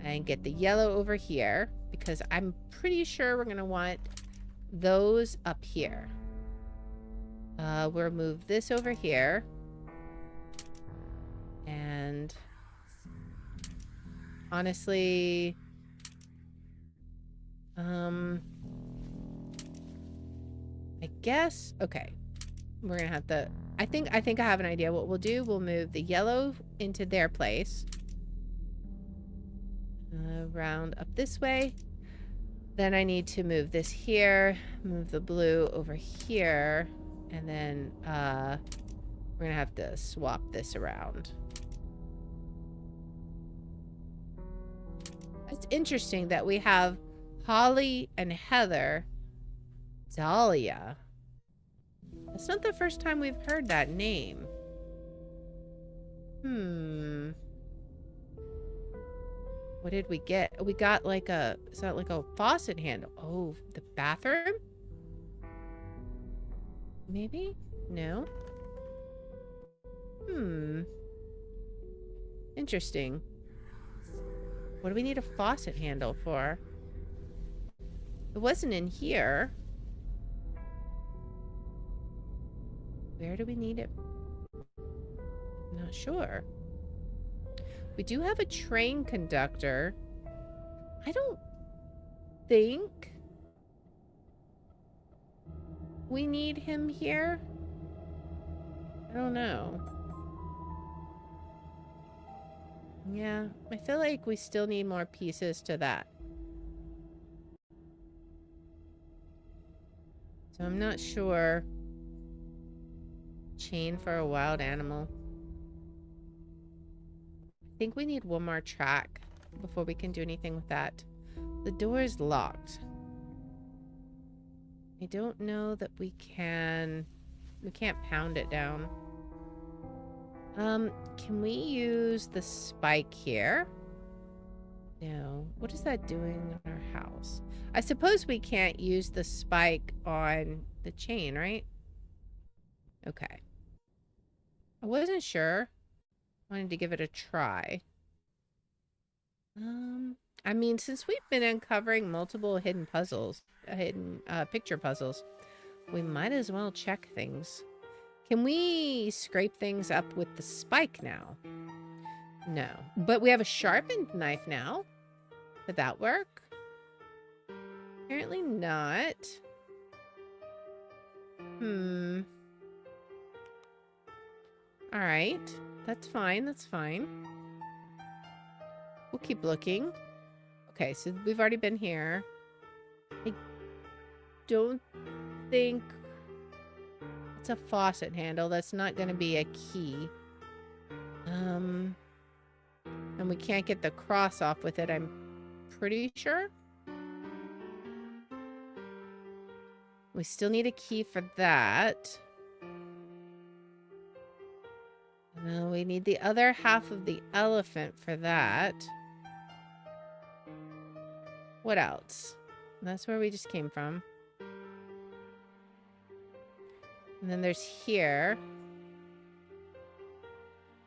And get the yellow over here, because I'm pretty sure we're going to want those up here. We'll move this over here. And honestly, I guess, okay. We're going to have to I think I have an idea. What we'll do, we'll move the yellow into their place. Round up this way. Then I need to move this here, move the blue over here, and then we're gonna have to swap this around. It's interesting that we have Holly and Heather, Dahlia. That's not the first time we've heard that name. What did we get? We got like a, is that like a faucet handle? Oh, the bathroom? Maybe? No? Interesting. What do we need a faucet handle for? It wasn't in here. Where do we need it? I'm not sure. We do have a train conductor. I don't think we need him here. I don't know. Yeah, I feel like we still need more pieces to that. So I'm not sure. Chain for a wild animal. I think we need one more track before we can do anything with that. The door is locked. I don't know that we can't pound it down. Can we use the spike here? No. What is that doing in our house? I suppose we can't use the spike on the chain, right? Okay. I wasn't sure. Wanted to give it a try. I mean, since we've been uncovering multiple hidden puzzles, picture puzzles, we might as well check things. Can we scrape things up with the spike now? No. But we have a sharpened knife now. Would that work? Apparently not. Alright. That's fine. That's fine. We'll keep looking. Okay, so we've already been here. I don't think it's a faucet handle. That's not going to be a key. And we can't get the cross off with it, I'm pretty sure. We still need a key for that. No, we need the other half of the elephant for that. What else? That's where we just came from. And then there's here.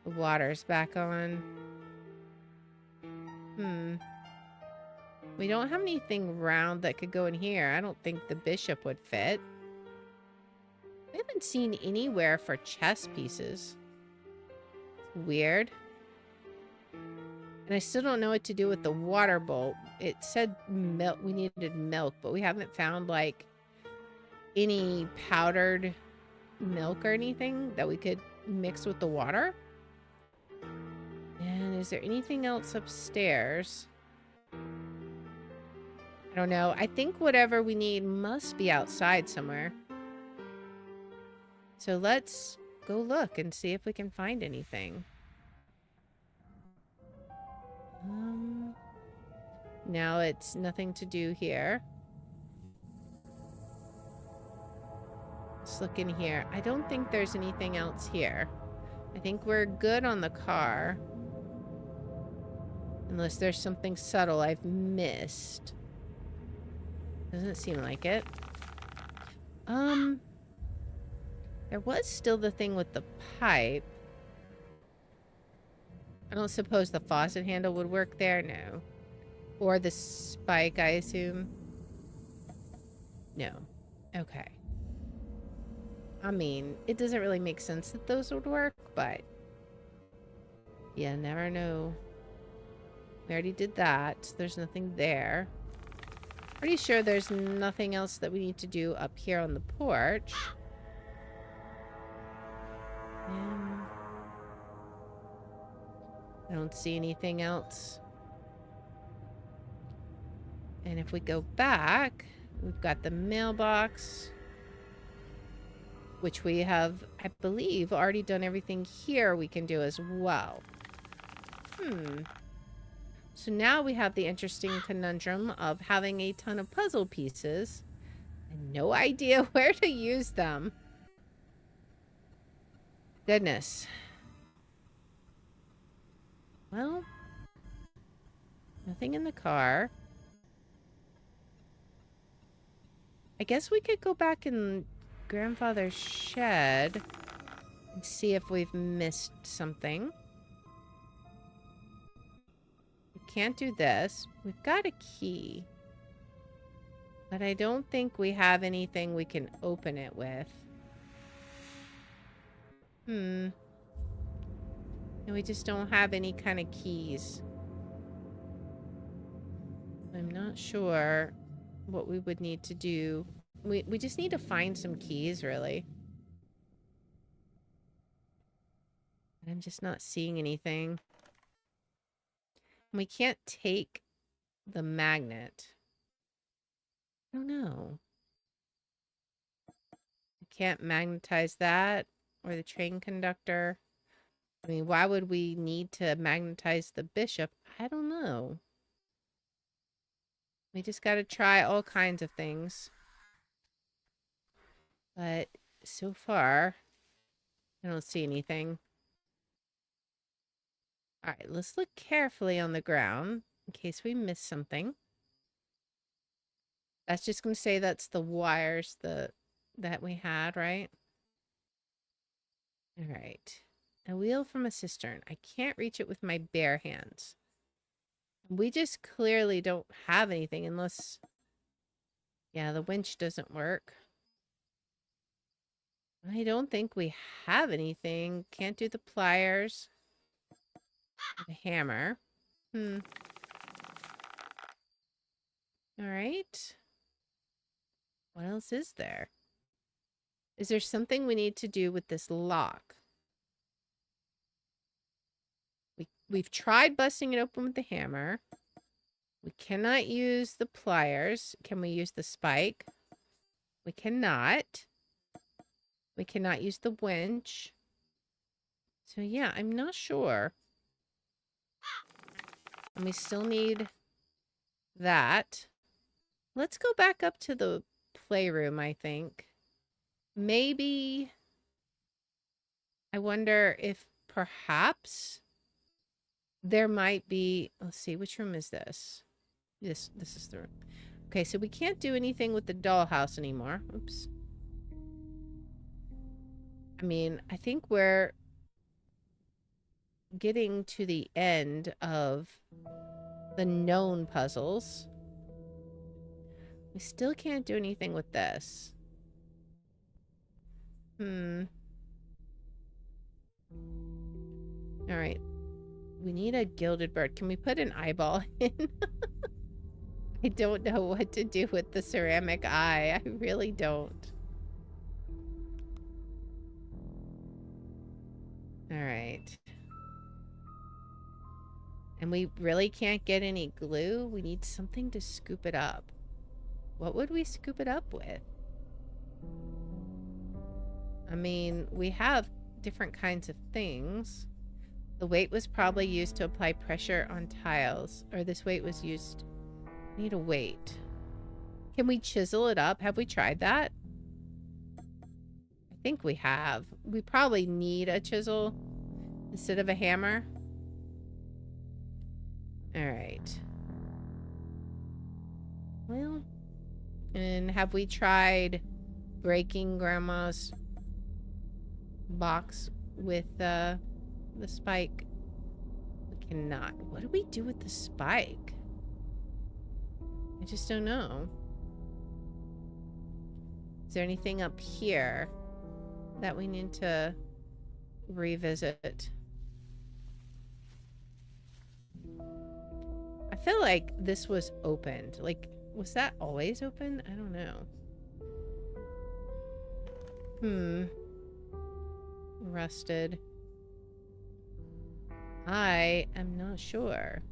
The water's back on. We don't have anything round that could go in here. I don't think the bishop would fit. I haven't seen anywhere for chess pieces. Weird. And I still don't know what to do with the water bowl. It said milk. We needed milk, but we haven't found like any powdered milk or anything that we could mix with the water. And is there anything else upstairs? I don't know. I think whatever we need must be outside somewhere. So let's go look and see if we can find anything. Now it's nothing to do here. Let's look in here. I don't think there's anything else here. I think we're good on the car. Unless there's something subtle I've missed. Doesn't seem like it. There was still the thing with the pipe. I don't suppose the faucet handle would work there? No. Or the spike, I assume? No. Okay. I mean, it doesn't really make sense that those would work, but you never know. We already did that. There's nothing there. Pretty sure there's nothing else that we need to do up here on the porch. Yeah. I don't see anything else. And if we go back, we've got the mailbox, which we have, I believe, already done everything here we can do as well. So now we have the interesting conundrum of having a ton of puzzle pieces and no idea where to use them. Goodness. Well, nothing in the car. I guess we could go back in grandfather's shed and see if we've missed something. We can't do this. We've got a key. But I don't think we have anything we can open it with. And we just don't have any kind of keys. I'm not sure what we would need to do. We just need to find some keys, really. I'm just not seeing anything. We can't take the magnet. I don't know. We can't magnetize that or the train conductor. I mean, why would we need to magnetize the bishop? I don't know. We just got to try all kinds of things. But so far, I don't see anything. All right, let's look carefully on the ground in case we miss something. That's just going to say that's the wires that we had, right? All right. A wheel from a cistern. I can't reach it with my bare hands. We just clearly don't have anything unless... Yeah, the winch doesn't work. I don't think we have anything. Can't do the pliers. The hammer. All right. What else is there? Is there something we need to do with this lock? We've tried busting it open with the hammer. We cannot use the pliers. Can we use the spike? We cannot. We cannot use the winch. So yeah, I'm not sure. And we still need that. Let's go back up to the playroom, I think. Maybe... I wonder if perhaps there might be... Let's see, which room is this? This is the room. Okay, so we can't do anything with the dollhouse anymore. Oops. I mean, I think we're getting to the end of the known puzzles. We still can't do anything with this. All right. We need a gilded bird. Can we put an eyeball in? I don't know what to do with the ceramic eye. I really don't. All right. And we really can't get any glue. We need something to scoop it up. What would we scoop it up with? I mean, we have different kinds of things. The weight was probably used to apply pressure on tiles. Or this weight was used... I need a weight. Can we chisel it up? Have we tried that? I think we have. We probably need a chisel instead of a hammer. Alright. Well... And have we tried breaking Grandma's box with the spike? We cannot. What do we do with the spike? I just don't know. Is there anything up here that we need to revisit? I feel like this was opened. Like, was that always open? I don't know. Rusted. I am not sure.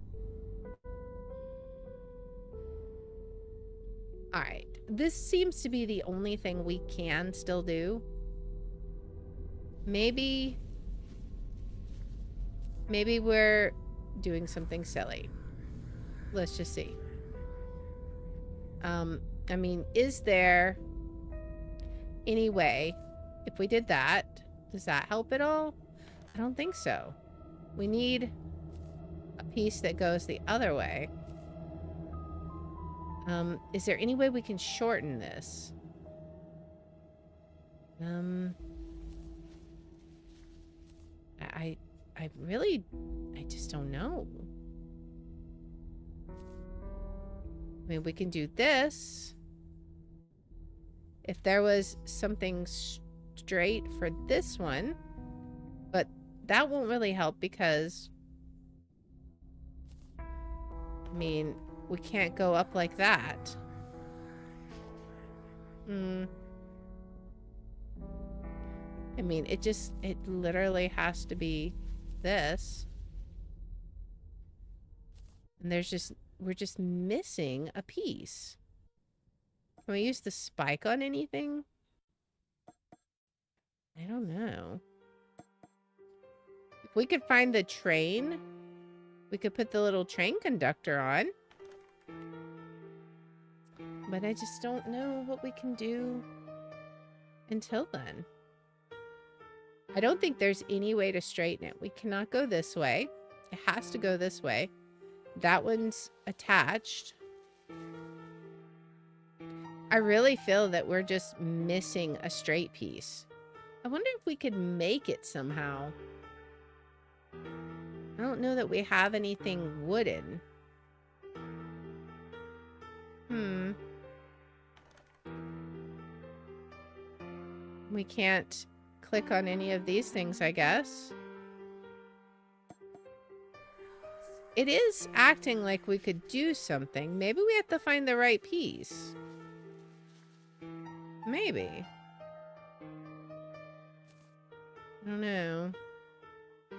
Alright. This seems to be the only thing we can still do. Maybe we're doing something silly. Let's just see. I mean, is there any way, if we did that, does that help at all? I don't think so. We need a piece that goes the other way. Is there any way we can shorten this? I just don't know. I mean, we can do this. If there was something straight for this one, but that won't really help because, I mean, we can't go up like that. I mean, it literally has to be this. And we're just missing a piece. Can we use the spike on anything? I don't know. If we could find the train, we could put the little train conductor on. But I just don't know what we can do until then. I don't think there's any way to straighten it. We cannot go this way. It has to go this way. That one's attached. I really feel that we're just missing a straight piece. I wonder if we could make it somehow. I don't know that we have anything wooden. We can't click on any of these things, I guess. It is acting like we could do something. Maybe we have to find the right piece. Maybe. I don't know. I'm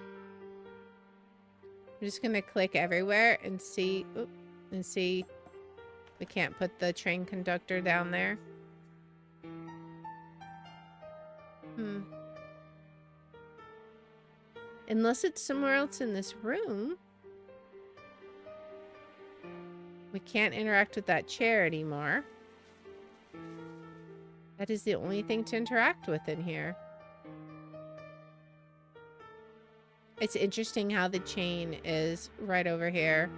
just gonna click everywhere and see. We can't put the train conductor down there. Unless it's somewhere else in this room. We can't interact with that chair anymore. That is the only thing to interact with in here. It's interesting how the chain is right over here.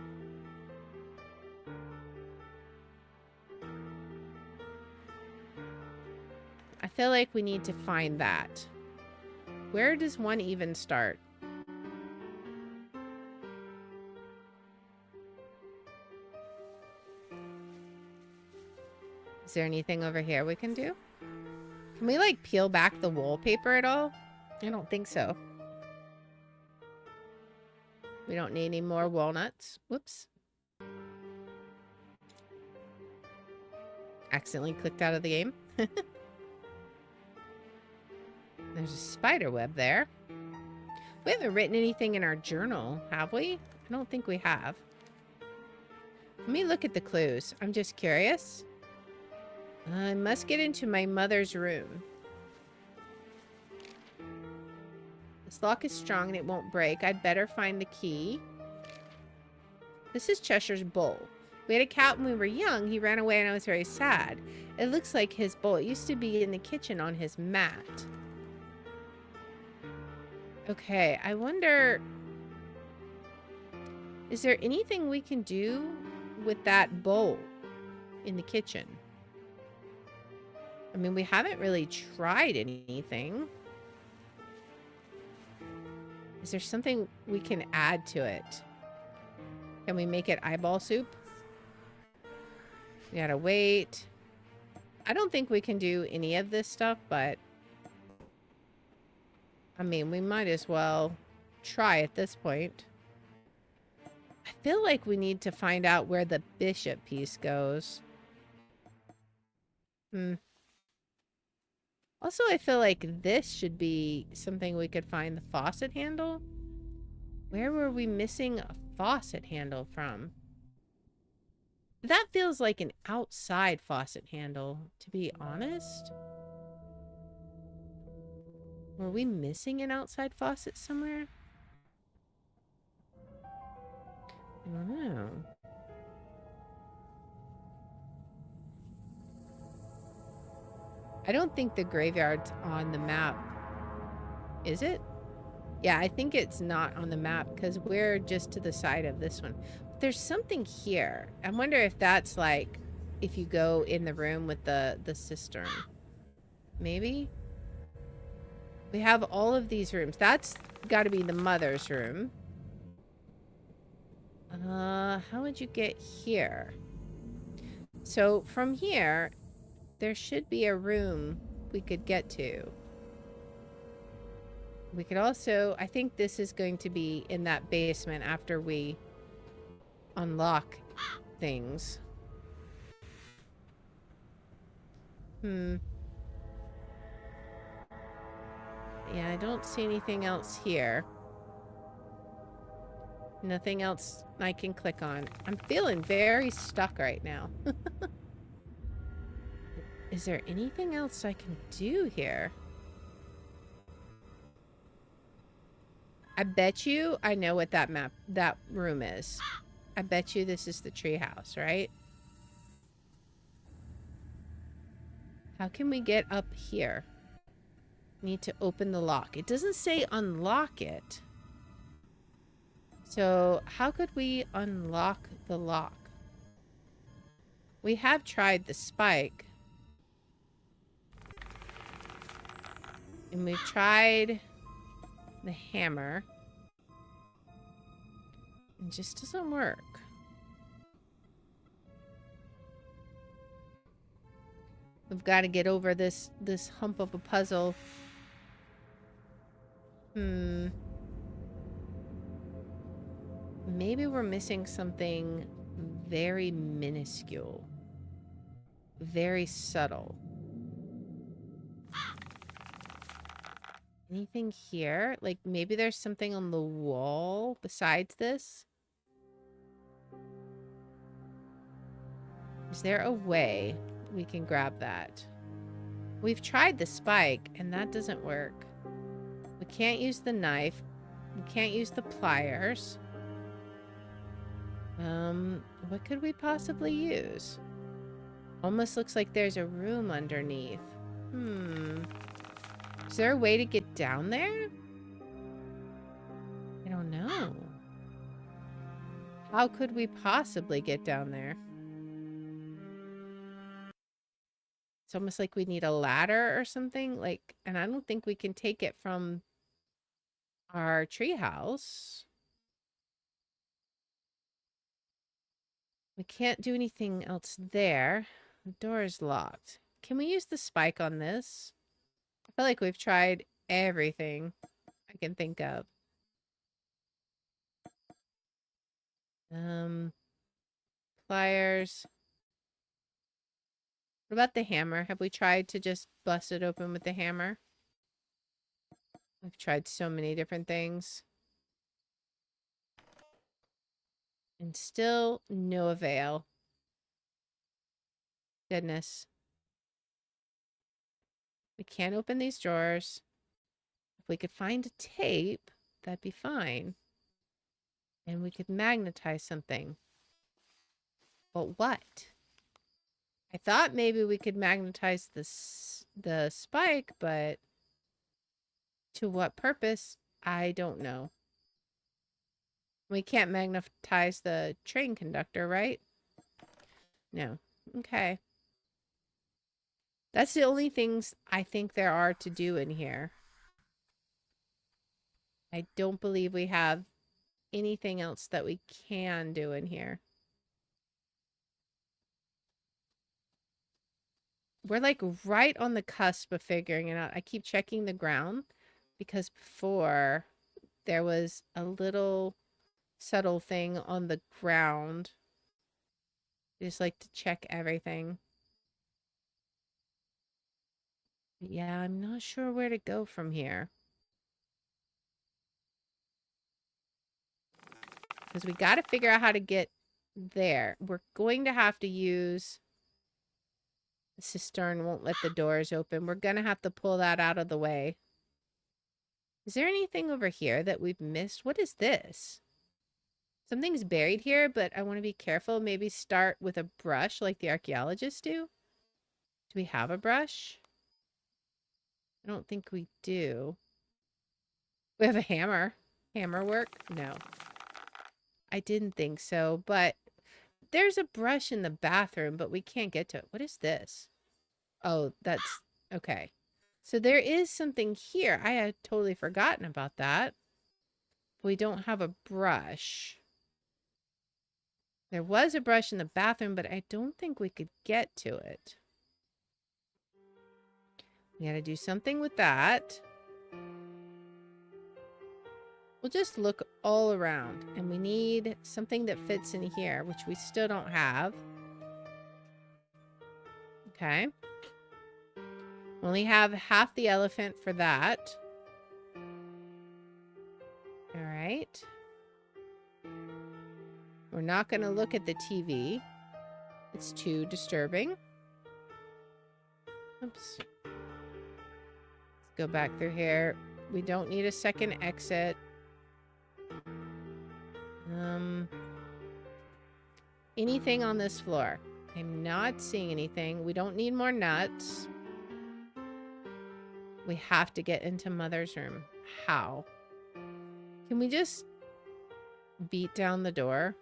I feel like we need to find that. Where does one even start? Is there anything over here we can do? Can we, like, peel back the wallpaper at all? I don't think so. We don't need any more walnuts. Whoops. Accidentally clicked out of the game. There's a spider web there. We haven't written anything in our journal, have we? I don't think we have. Let me look at the clues. I'm just curious. I must get into my mother's room. This lock is strong and it won't break. I'd better find the key. This is Cheshire's bowl. We had a cat when we were young. He ran away and I was very sad. It looks like his bowl. It used to be in the kitchen on his mat. Okay, I wonder... Is there anything we can do with that bowl in the kitchen? I mean, we haven't really tried anything. Is there something we can add to it? Can we make it eyeball soup? We gotta wait. I don't think we can do any of this stuff, but... I mean, we might as well try at this point. I feel like we need to find out where the bishop piece goes. I'll Also, I feel like this should be something we could find the faucet handle. Where were we missing a faucet handle from? That feels like an outside faucet handle, to be honest. Were we missing an outside faucet somewhere? I don't know. I don't think the graveyard's on the map. Is it? Yeah, I think it's not on the map because we're just to the side of this one. But there's something here. I wonder if that's like if you go in the room with the cistern. Maybe? We have all of these rooms. That's got to be the mother's room. How would you get here? So from here, there should be a room we could get to. We could also, I think this is going to be in that basement after we unlock things. Yeah, I don't see anything else here. Nothing else I can click on. I'm feeling very stuck right now. Is there anything else I can do here? I bet you I know what that room is. I bet you this is the treehouse, right? How can we get up here? Need to open the lock. It doesn't say unlock it. So how could we unlock the lock? We have tried the spike. And we've tried the hammer. It just doesn't work. We've got to get over this hump of a puzzle. Maybe we're missing something very minuscule. Very subtle. Anything here? Like maybe there's something on the wall besides this? Is there a way we can grab that? We've tried the spike and that doesn't work. We can't use the knife. We can't use the pliers. What could we possibly use? Almost looks like there's a room underneath. Is there a way to get down there? I don't know. How could we possibly get down there? It's almost like we need a ladder or something. Like, and I don't think we can take it from our treehouse. We can't do anything else there. The door is locked. Can we use the spike on this? I feel like we've tried everything I can think of. Pliers. What about the hammer? Have we tried to just bust it open with the hammer? We've tried so many different things. And still no avail. Goodness. We can't open these drawers. If we could find a tape, that'd be fine. And we could magnetize something. But what? I thought maybe we could magnetize the spike, but to what purpose? I don't know. We can't magnetize the train conductor, right? No. Okay. That's the only things I think there are to do in here. I don't believe we have anything else that we can do in here. We're like right on the cusp of figuring it out. I keep checking the ground because before there was a little subtle thing on the ground. I just like to check everything. Yeah, I'm not sure where to go from here. Because we got to figure out how to get there. We're going to have to use... The cistern won't let the doors open. We're going to have to pull that out of the way. Is there anything over here that we've missed? What is this? Something's buried here, but I want to be careful. Maybe start with a brush like the archaeologists do. Do we have a brush? I don't think we do. We have a hammer. Hammer work? No. I didn't think so, but there's a brush in the bathroom, but we can't get to it. What is this? Oh, that's okay. So there is something here. I had totally forgotten about that. We don't have a brush. There was a brush in the bathroom, but I don't think we could get to it. We got to do something with that. We'll just look all around, and we need something that fits in here, which we still don't have. Okay. We only have half the elephant for that. All right. We're not going to look at the TV. It's too disturbing. Oops. Let's go back through here. We don't need a second exit. Anything on this floor? I'm not seeing anything. We don't need more nuts. We have to get into Mother's room. How? Can we just beat down the door?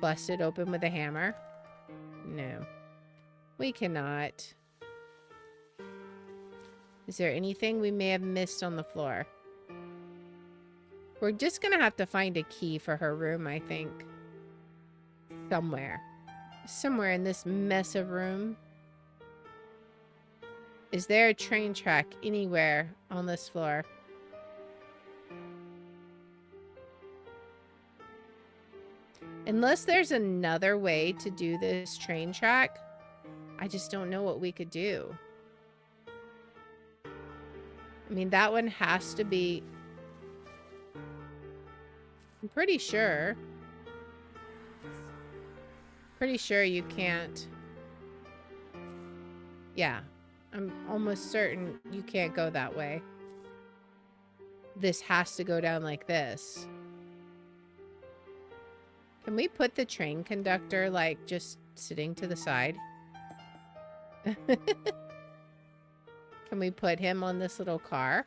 Bust it open with a hammer? No. We cannot. Is there anything we may have missed on the floor? We're just gonna have to find a key for her room, I think. Somewhere. Somewhere in this mess of room. Is there a train track anywhere on this floor? Unless there's another way to do this train track, I just don't know what we could do. I mean, that one has to be... I'm pretty sure. Pretty sure you can't. Yeah. I'm almost certain you can't go that way. This has to go down like this. Can we put the train conductor, like, just sitting to the side? Can we put him on this little car?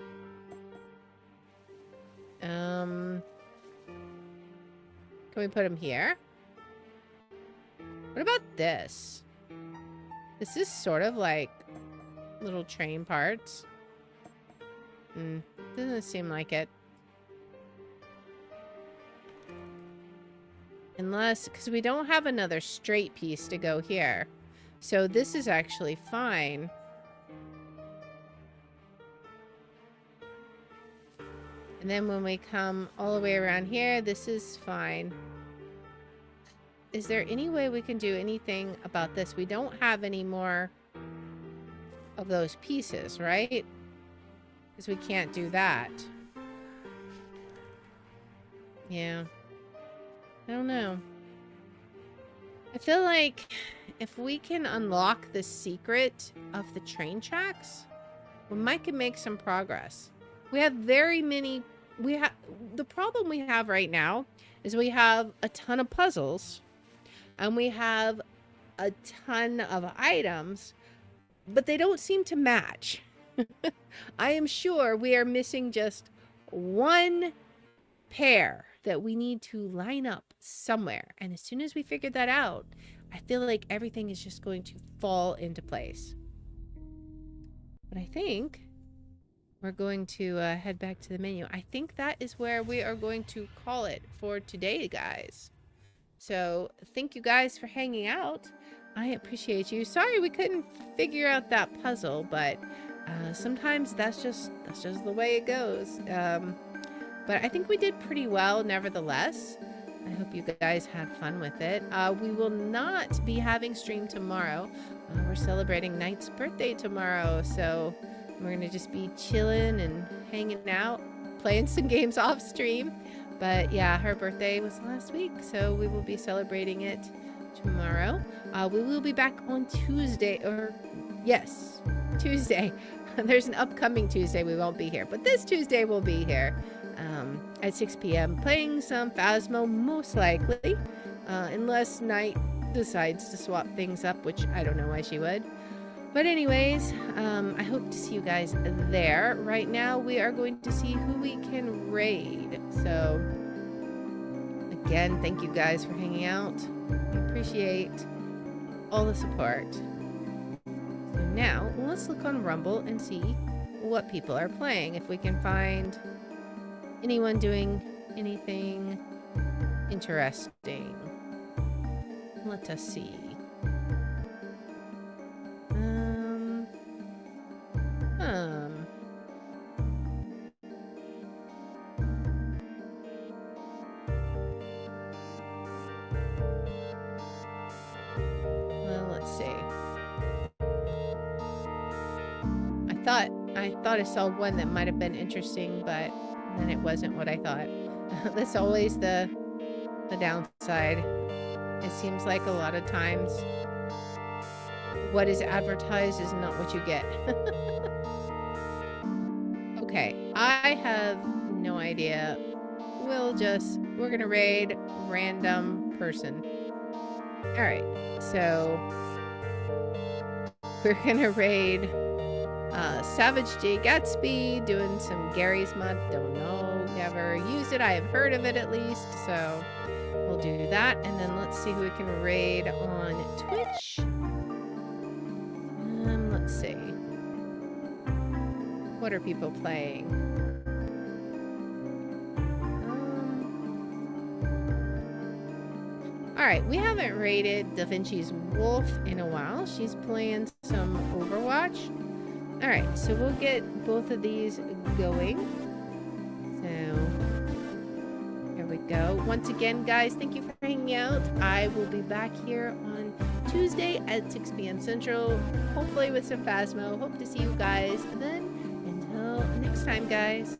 Can we put him here? What about this? This is sort of like little train parts. Doesn't seem like it. Unless, because we don't have another straight piece to go here. So this is actually fine. And then when we come all the way around here, this is fine. Is there any way we can do anything about this? We don't have any more of those pieces, right? Because we can't do that. Yeah. I don't know. I feel like if we can unlock the secret of the train tracks, we might can make some progress. We have very many... The problem we have right now is we have a ton of puzzles and we have a ton of items, but they don't seem to match. I am sure we are missing just one pair that we need to line up somewhere. And as soon as we figure that out, I feel like everything is just going to fall into place. But I think we're going to head back to the menu. I think that is where we are going to call it for today, guys. So thank you guys for hanging out. I appreciate you. Sorry we couldn't figure out that puzzle, but sometimes that's just the way it goes. But I think we did pretty well nevertheless. I hope you guys had fun with it. We will not be having stream tomorrow. We're celebrating Knight's birthday tomorrow, so we're gonna just be chilling and hanging out, playing some games off stream. But yeah, her birthday was last week, so we will be celebrating it tomorrow. We will be back on Tuesday, or yes, Tuesday. There's an upcoming Tuesday we won't be here, but this Tuesday we'll be here at 6 p.m. playing some Phasmo, most likely, unless Night decides to swap things up, which I don't know why she would. But anyways, I hope to see you guys there. Right now, we are going to see who we can raid. So, again, thank you guys for hanging out. I appreciate all the support. So now, let's look on Rumble and see what people are playing. If we can find anyone doing anything interesting. Let us see. Well, let's see. I thought I saw one that might have been interesting, but then it wasn't what I thought. That's always the downside. It seems like a lot of times what is advertised is not what you get. Okay, I have no idea. We're gonna raid random person. Alright, so we're gonna raid Savage J Gatsby, doing some Gary's Mod. Don't know, never used it. I have heard of it at least, so we'll do that. And then let's see who we can raid on Twitch. Let's see. What are people playing? Alright, we haven't raided Da Vinci's Wolf in a while. She's playing some Overwatch. Alright, so we'll get both of these going. So, here we go. Once again, guys, thank you for hanging out. I will be back here on Tuesday at 6 p.m. Central, hopefully with some Phasmo. Hope to see you guys then. Until next time, guys.